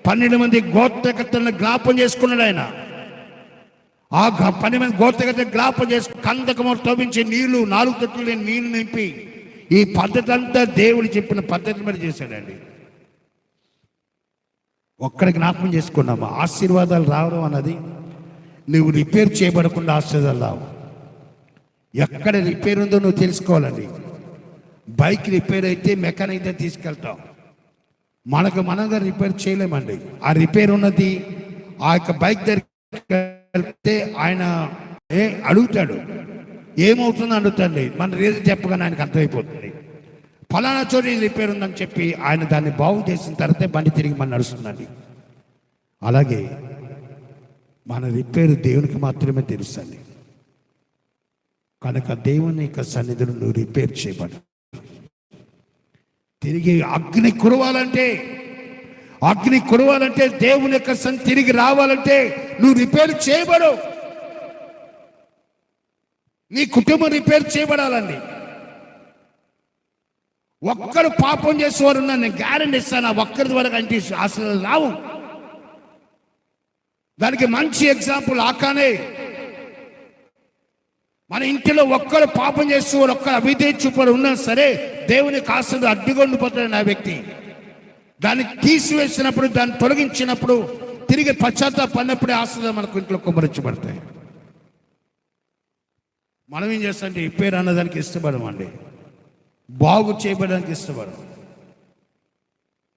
12 మంది గోత్రకర్తలను జ్ఞాపం చేసుకున్నాడు ఆయన. ఆ 12 మంది గోత్రకర్తలు జ్ఞాపం చేసుకుని కందకము తవ్వించి నీళ్లు 4 తొట్లు నీళ్లు నింపి ఈ పద్ధతి అంతా దేవుడు చెప్పిన పద్ధతి మరి చేశాడండి. ఒక్కడ జ్ఞాపకం చేసుకున్నామా? ఆశీర్వాదాలు రావడం అన్నది నువ్వు రిపేర్ చేయబడకుండా ఆశీర్వాదాలు రావు. ఎక్కడ రిపేర్ ఉందో నువ్వు తెలుసుకోవాలండి. బైక్ రిపేర్ అయితే మెకానిక్ దగ్గర తీసుకెళ్తాం, మనంగా రిపేర్ చేయలేమండి. ఆ రిపేర్ ఉన్నది ఆ యొక్క బైక్ దగ్గరికి వెళ్తే ఆయన అడుగుతాడు, ఏమవుతుందో అడుగుతాండి. మన రీజన్ చెప్పగానే ఆయనకు అర్థమైపోతుంది. ఫలానా చోటు రిపేర్ ఉందని చెప్పి ఆయన దాన్ని బాగు చేసిన తర్వాత బండి తిరిగి మన నడుస్తుందండి. అలాగే మన రిపేరు దేవునికి మాత్రమే తెలుసండి. కనుక దేవుని యొక్క సన్నిధిలో నువ్వు రిపేర్ చేయబడు. తిరిగి అగ్ని కురవాలంటే దేవుని యొక్క తిరిగి రావాలంటే నువ్వు రిపేర్ చేయబడు. నీ కుటుంబం రిపేర్ చేయబడాలండి. ఒక్కరు పాపం చేసేవారు నేను గ్యారెంటీ ఇస్తాను, ఒక్కరి ద్వారా అంటే అసలు రావు. దానికి మంచి ఎగ్జాంపుల్ ఆకానే. మన ఇంటిలో ఒక్కరు పాపం చేసేవారు, ఒక్కరు అవిధేయ చూపరు ఉన్నా సరే దేవునికి ఆశలు అడ్డుగా ఉండిపోతాడు ఆ వ్యక్తి. దాన్ని తీసివేసినప్పుడు, దాన్ని తొలగించినప్పుడు, తిరిగి పశ్చాత్తాపడినప్పుడే ఆశలు మనకు ఇంట్లో కుమ్మరించబడతాయి. మనం ఏం చేస్తామంటే రిపేర్ అన్నదానికి ఇష్టపడమండి, బాగు చేయబడడానికి ఇష్టపడం.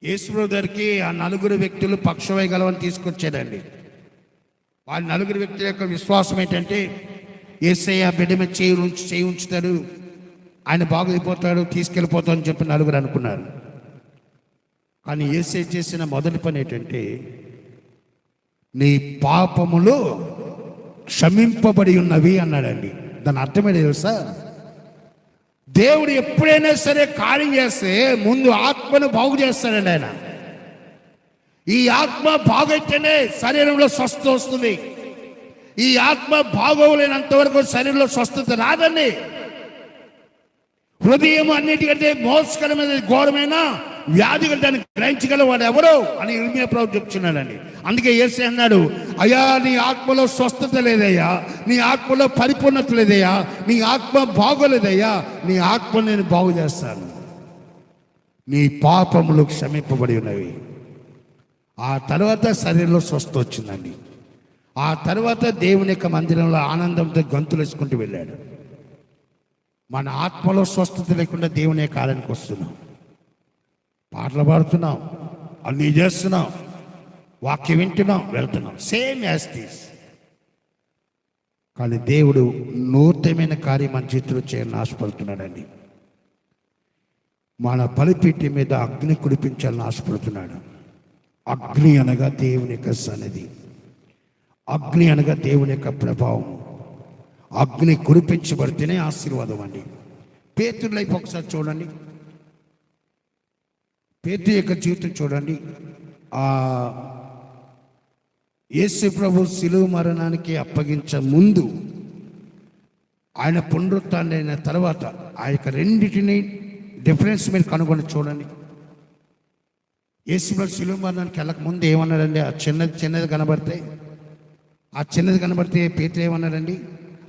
యేసుప్రభు దగ్గరికి ఆ 4 వ్యక్తులు పక్షవాయుగలవని తీసుకొచ్చాడండి. ఆ 4 వ్యక్తుల యొక్క విశ్వాసం ఏంటంటే యేసయ్య బిడ్డ మీద చేయి ఉంచుతాడు, ఆయన బాగైపోతాడు, తీసుకెళ్ళిపోతాడు అని చెప్పి 4 అనుకున్నారు. కానీ యేసయ్య చేసిన మొదటి పని ఏంటంటే నీ పాపములు క్షమింపబడి ఉన్నవి అన్నాడండి. దాని అర్థమేంటి తెలుసా? దేవుడు ఎప్పుడైనా సరే కార్యం చేస్తే ముందు ఆత్మను బాగు చేస్తాడండి ఆయన. ఈ ఆత్మ బాగైతేనే శరీరంలో స్వస్థత వస్తుంది. ఈ ఆత్మ బాగోలేనంత వరకు శరీరంలో స్వస్థత రాదండి. హృదయం అన్నిటికంటే మోసకరమైన ఘోరమైన వ్యాధి దాన్ని గ్రహించగల వాడు ఎవరు అని ఇర్మియా ప్రభువు చెప్తున్నాడండి. అందుకే యేసయ్య అన్నాడు, అయ్యా నీ ఆత్మలో స్వస్థత లేదయ్యా, నీ ఆత్మలో పరిపూర్ణత లేదయ్యా, నీ ఆత్మ బాగోలేదయ్యా, నీ ఆత్మ నేను బాగు చేస్తాను, నీ పాపములు క్షమింపబడి ఉన్నవి. ఆ తర్వాత శరీరంలో స్వస్థత వచ్చిందండి. ఆ తర్వాత దేవుని యొక్క మందిరంలో ఆనందంతో గంతులు వేసుకుంటూ వెళ్ళాడు. మన ఆత్మలో స్వస్థత లేకుండా దేవుని యొక్క ఆలయానికి వస్తున్నాం, పాటలు పాడుతున్నాం, అన్నీ చేస్తున్నాం, వాక్యం వింటున్నాం, వెళ్తున్నాం, సేమ్ యాజ్ దిస్. కానీ దేవుడు నూతనమైన కార్యం మన చేతిలో చేయాలని ఆశపడుతున్నాడండి. మన బలిపీఠం మీద అగ్ని కురిపించాలని ఆశపడుతున్నాడు. అగ్ని అనగా దేవుని యొక్క సన్నిధి. అగ్ని అనగా దేవుని యొక్క ప్రభావం. అగ్ని కురిపించబడితేనే ఆశీర్వాదం అండి. పేతురు లైఫ్ ఒకసారి చూడండి. పేతురు యొక్క జీవితం చూడండి. యేసు ప్రభు శిలువ మరణానికి అప్పగించే ముందు, ఆయన పునరుత్థానం అయిన తర్వాత ఆ యొక్క రెండింటిని డిఫరెన్స్ మీరు కనుగొని చూడండి. యేసు ప్రభు శిలువ మరణానికి వెళ్ళక ముందు ఏమన్నాడండి? ఆ చిన్నది కనబడితే పేతురు ఏమన్నాడండి?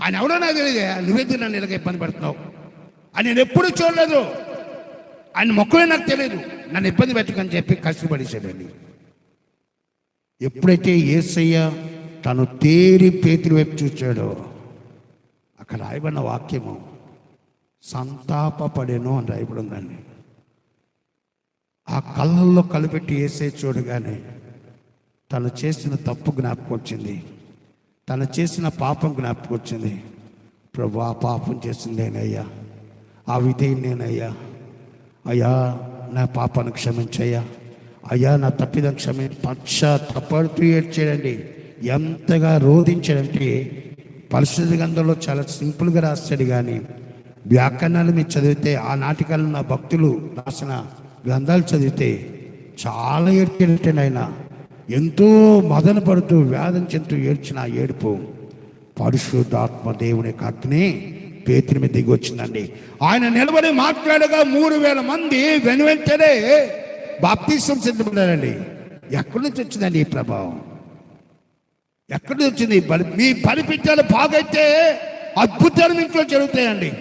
ఆయన ఎవడో నాకు తెలియదు, నువ్వెందుకు నన్ను ఇలాగ ఇబ్బంది పడుతున్నావు అని నేను ఎప్పుడూ చూడలేదు, ఆయన మొక్కలే నాకు తెలియదు, నన్ను ఇబ్బంది పెట్టకని చెప్పి కష్టపడేశాడండి. ఎప్పుడైతే యేసయ్య తను తేరి పేతురు వైపు చూచాడో, అక్కడ రాయబడిన వాక్యము సంతాపపడెను అని రాయబడి ఉందండి. ఆ కళ్ళల్లో కలిపెట్టి యేసయ్య చూడగానే తను చేసిన తప్పు జ్ఞాపకం వచ్చింది, తను చేసిన పాపం జ్ఞాపకం వచ్చింది. ప్రభు, ఆ పాపం చేసింది నేనయ్యా, ఆ విధేయం నేనయ్యా, అయ్యా నా పాపాన్ని క్షమించయ్యా, అయ్యా నా తప్పిదం పశ్చాత్తపడుతూ ఏడ్చాడండి. ఎంతగా రోధించాడంటే పరిశుద్ధ గ్రంథంలో చాలా సింపుల్గా రాస్తాడు, కానీ వ్యాకరణాలు మీరు చదివితే, ఆ నాటికల్లో నా భక్తులు రాసిన గ్రంథాలు చదివితే చాలా ఏడ్చాడంటే ఆయన ఎంతో మదన పడుతూ వేదన చెందుతూ ఏడ్చిన ఆ ఏడుపు పరిశుద్ధాత్మ దేవుని అగ్ని పేతురు మీద దిగి వచ్చిందండి. ఆయన నిలబడి మాట్లాడగా 3000 మంది వెనువెంటనే బాప్తిసం చెందబడ్డారండి. ఎక్కడి నుంచి వచ్చిందండి ఈ ప్రభావం? ఎక్కడి నుంచి వచ్చింది? మీ బలిపీఠాలు బాగైతే అద్భుతాలు ఇంట్లో జరుగుతాయండి.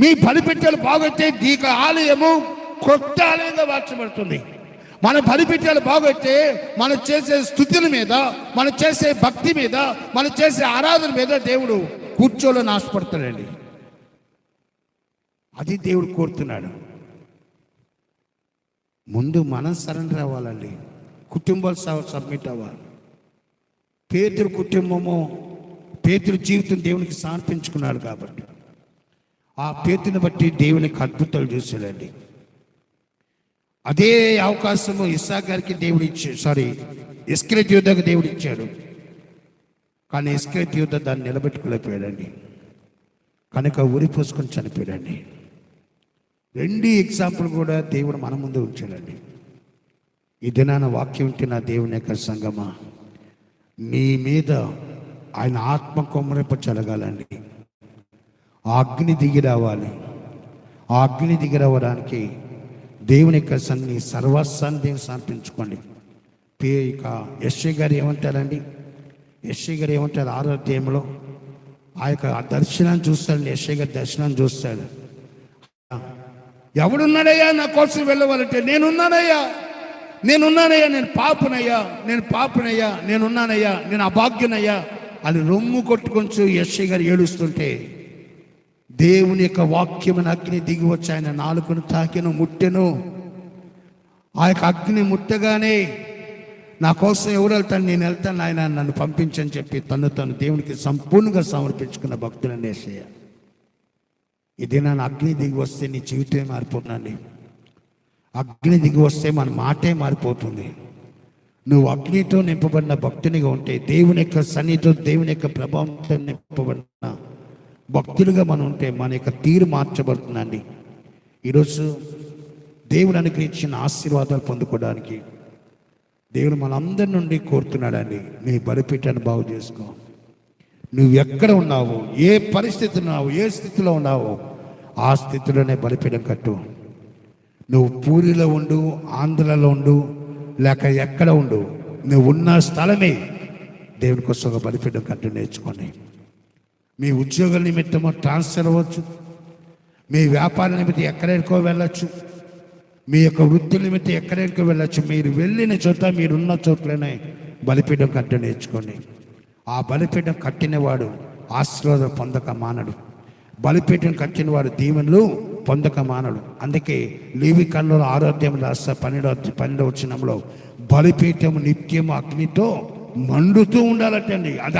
మీ బలిపీఠాలు బాగైతే దీక ఆలయము కొత్త ఆలయంగా మార్చబడుతుంది. మన బలిపీఠాలు బాగైతే మనం చేసే స్తుతుల మీద, మనం చేసే భక్తి మీద, మనం చేసే ఆరాధన మీద దేవుడు కూర్చోలని ఆశపడతాడండి. అది దేవుడు కోరుతున్నాడు. ముందు మనం సరెండర్ అవ్వాలండి. కుటుంబాలు సబ్మిట్ అవ్వాలి. పేతురు కుటుంబము, పేతురు జీవితం దేవునికి సమర్పించుకున్నాడు కాబట్టి ఆ పేతుని బట్టి దేవునికి అద్భుతాలు చూసాడండి. అదే అవకాశము ఇస్సాకు గారికి దేవుడు ఇచ్చాడు, ఇస్కరియోతు యూదాకు దేవుడు ఇచ్చాడు. కానీ ఇస్కరియోతు యూదా దాన్ని నిలబెట్టుకోలేకపోయాడండి, కనుక ఉరి పోసుకొని చనిపోయాడండి. 2 ఎగ్జాంపుల్ కూడా దేవుడు మన ముందు ఉంచాడండి. ఈ దినాన వాక్యం వింటున్న దేవుని యొక్క సంగమా, మీ మీద ఆయన ఆత్మ కొమ్మరింప చలగాలండి. ఆ అగ్ని దిగి రావాలి. ఆ అగ్ని దిగి రావడానికి దేవుని యొక్క సర్వస్వాన్ని దేవుని సమర్పించుకోండి. ఇక యెషయా గారు ఏమంటారండి? యెషయా గారు ఏమంటారు? 6వ అధ్యాయంలో ఆ యొక్క దర్శనాన్ని చూస్తాడు. యెషయా గారి దర్శనాన్ని చూస్తాడు. ఎవడున్నాడయ్యా నా కోసం వెళ్ళవాలంటే నేనున్నానయ్యా, నేను పాపునయ్యా, నేనున్నానయ్యా, నేను అభాగ్యునయ్యా అని రొమ్ము కొట్టుకొంచు యెషయా గారు ఏడుస్తుంటే, దేవుని యొక్క వాక్యమైన అగ్ని దిగి వచ్చి ఆయన నాలుకను తాకెను, ముట్టెను. ఆ యొక్క అగ్ని ముట్టగానే నా కోసం ఎవరు వెళ్తాను? నేను వెళ్తాను, ఆయన నన్ను పంపించని చెప్పి తను దేవునికి సంపూర్ణంగా సమర్పించుకున్న భక్తులని యేసయ్య. ఇది నా అగ్ని దిగి వస్తే నీ జీవితమే మారిపోతుందండి. అగ్ని దిగి వస్తే మన మాటే మారిపోతుంది. నువ్వు అగ్నితో నింపబడిన భక్తునిగా ఉంటే, దేవుని యొక్క సన్నిధితో, దేవుని యొక్క ప్రభావంతో నింపబడిన భక్తులుగా మనం ఉంటే మన యొక్క తీరు మార్చబడుతుందండి. ఈరోజు దేవుడు అనుగ్రహించిన ఆశీర్వాదాలు పొందుకోవడానికి దేవుడు మనందరి నుండి కోరుతున్నాడండి. నీ బలిపీఠాన్ని బాగు చేసుకో. నువ్వు ఎక్కడ ఉన్నావో, ఏ పరిస్థితిలో ఉన్నావో, ఏ స్థితిలో ఉన్నావో ఆ స్థితిలోనే బలిపీఠం కట్టు. నువ్వు పూరిలో ఉండు, ఆంధ్రలో ఉండు, లేక ఎక్కడ ఉండు, నువ్వు ఉన్న స్థలమే దేవుని కోసం ఒక బలిపీఠం కట్టు నేర్చుకోండి. మీ ఉద్యోగాల నిమిత్తము ట్రాన్స్ఫర్ అవ్వచ్చు, మీ వ్యాపార నిమిత్తం ఎక్కడెక్కో వెళ్ళచ్చు, మీ యొక్క వృత్తుల నిమిత్తం ఎక్కడెక్కో వెళ్ళచ్చు. మీరు వెళ్ళిన చోట, మీరున్న చోట్లనే బలిపీఠం కట్టు నేర్చుకోండి. ఆ బలిపీఠం కట్టినవాడు ఆశీర్వాదం పొందక మానడు. బలిపీఠం కట్టినవాడు దీవెనలు పొందక మానడు. అందుకే లేవి కాండంలో 6వ అధ్యాయం రాస్తా 12వ వచనంలో బలిపీఠం నిత్యం అగ్నితో మండుతూ ఉండాలటండి. అది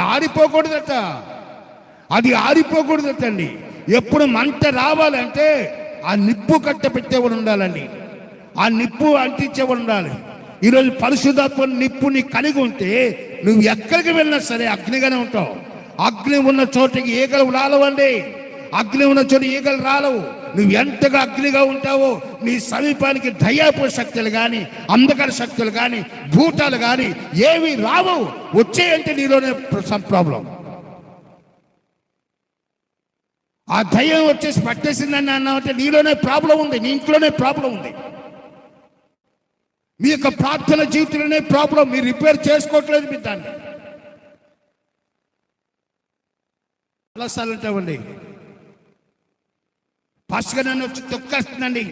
ఆరిపోకూడదటండి. ఎప్పుడు మంట రావాలంటే ఆ నిప్పు కట్ట పెట్టేవాడు ఉండాలండి, ఆ నిప్పు అంటించేవాడు ఉండాలి. ఈరోజు పరిశుద్ధాత్మ నిప్పు నీ కలిగి ఉంటే నువ్వు ఎక్కడికి వెళ్ళినా సరే అగ్నిగానే ఉంటావు. అగ్ని ఉన్న చోటికి ఈగలు రాలవండి. అగ్ని ఉన్న చోటు ఈగలు రాలవు. నువ్వు ఎంతగా అగ్నిగా ఉంటావో నీ సమీపానికి దయ్యాపు శక్తులు కానీ, అంధకార శక్తులు కానీ, భూతాలు కానీ ఏవి రావు. వచ్చేయంటే నీలోనే ప్రాబ్లం. ఆ దయ్యం వచ్చేసి పట్టేసిందని అన్నామంటే నీలోనే ప్రాబ్లం ఉంది, నీ ఇంట్లోనే ప్రాబ్లం ఉంది, మీ యొక్క ప్రార్థన జీవితంలోనే ప్రాబ్లం. మీరు రిపేర్ చేసుకోవట్లేదు మీ దాన్ని. చాలాసార్లు ఉంటామండి, పాస్గా నన్ను వచ్చి తొక్కేస్తుందండి,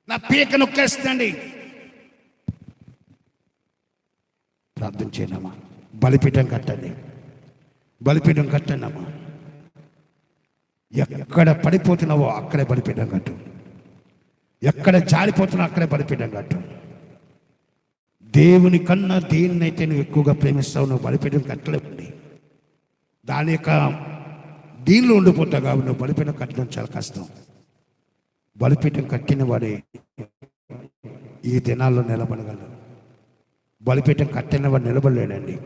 నా పీక నొక్కేస్తుందండి. ప్రార్థన చేయనమ్మా, బలిపీఠం కట్టండి, బలిపీఠం కట్టండి అమ్మా. ఎక్కడ పడిపోతున్నావో అక్కడే బలిపీఠం కట్టు. ఎక్కడ జారిపోతున్నావు అక్కడే బలిపీఠం కట్టు. దేవుని కన్నా దేన్నైతే నువ్వు ఎక్కువగా ప్రేమిస్తావు నువ్వు బలిపీఠం కట్టలేవండి. దాని యొక్క దీనిలో ఉండిపోతావు కాబట్టి నువ్వు బలిపీఠం కట్టడం చాలా కష్టం. బలిపీఠం కట్టిన వాడే ఈ దినాల్లో నిలబడగలడు. బలిపీఠం కట్టిన వాడు నిలబడలేడండి.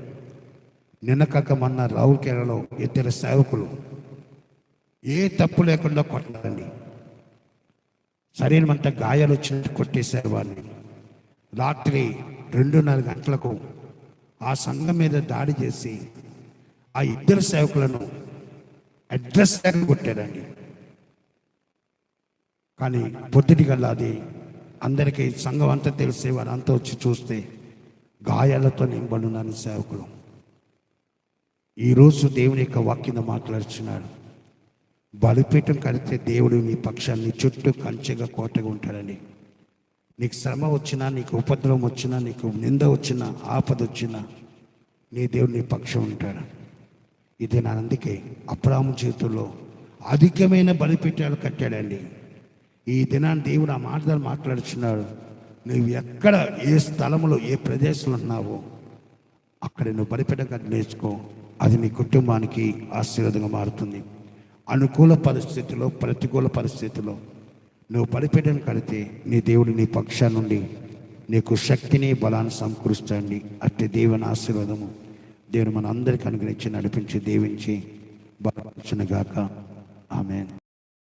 నిన్న కాక మొన్న రావులకేరలో ఇద్దరు సేవకులు ఏ తప్పు లేకుండా కొట్టాలండి. శరీరం అంతా గాయాలు వచ్చినట్టు కొట్టేశారు వారిని. రాత్రి 2:30 గంటలకు ఆ సంఘం మీద దాడి చేసి ఆ ఇద్దరు సేవకులను అడ్రస్ దగ్గర కొట్టారండి. కానీ పొద్దుటికల్లా అది అందరికీ సంఘం అంతా తెలిసే వారంతా వచ్చి చూస్తే గాయాలతో నింపడున్నాను సేవకులు. ఈరోజు దేవుని యొక్క వాక్యం మాట్లాడుచున్నాడు. బలిపీఠం కడితే దేవుడు మీ పక్షాన్ని చుట్టూ కంచెగా కోటగా ఉంటాడండి. నీకు శ్రమ వచ్చినా, నీకు ఉపద్రవం వచ్చినా, నీకు నింద వచ్చినా, ఆపద వచ్చినా నీ దేవుడు నీ పక్షం ఉంటాడు. ఇది నా అందుకే అబ్రాహాము జీవితంలో అధికమైన బలిపీఠాలు కట్టాడండి. ఈ దినాన్ని దేవుడు ఆ మాటలు మాట్లాడుచున్నాడు. నువ్వు ఎక్కడ ఏ స్థలంలో ఏ ప్రదేశంలో ఉన్నావో అక్కడ నువ్వు బలిపీఠం కట్టి నేర్చుకో. అది నీ కుటుంబానికి ఆశీర్వాదంగా మారుతుంది. అనుకూల పరిస్థితుల్లో, ప్రతికూల పరిస్థితుల్లో నువ్వు బలిపీఠం కడితే నీ దేవుడు నీ పక్షా నుండి నీకు శక్తిని బలాన్ని సమకూరుస్తాండి. అట్టి దేవుని ఆశీర్వాదము దేవుడు మన అందరికీ అనుగ్రహించి నడిపించి దీవించి బలపరచునుగాక. ఆమేన్.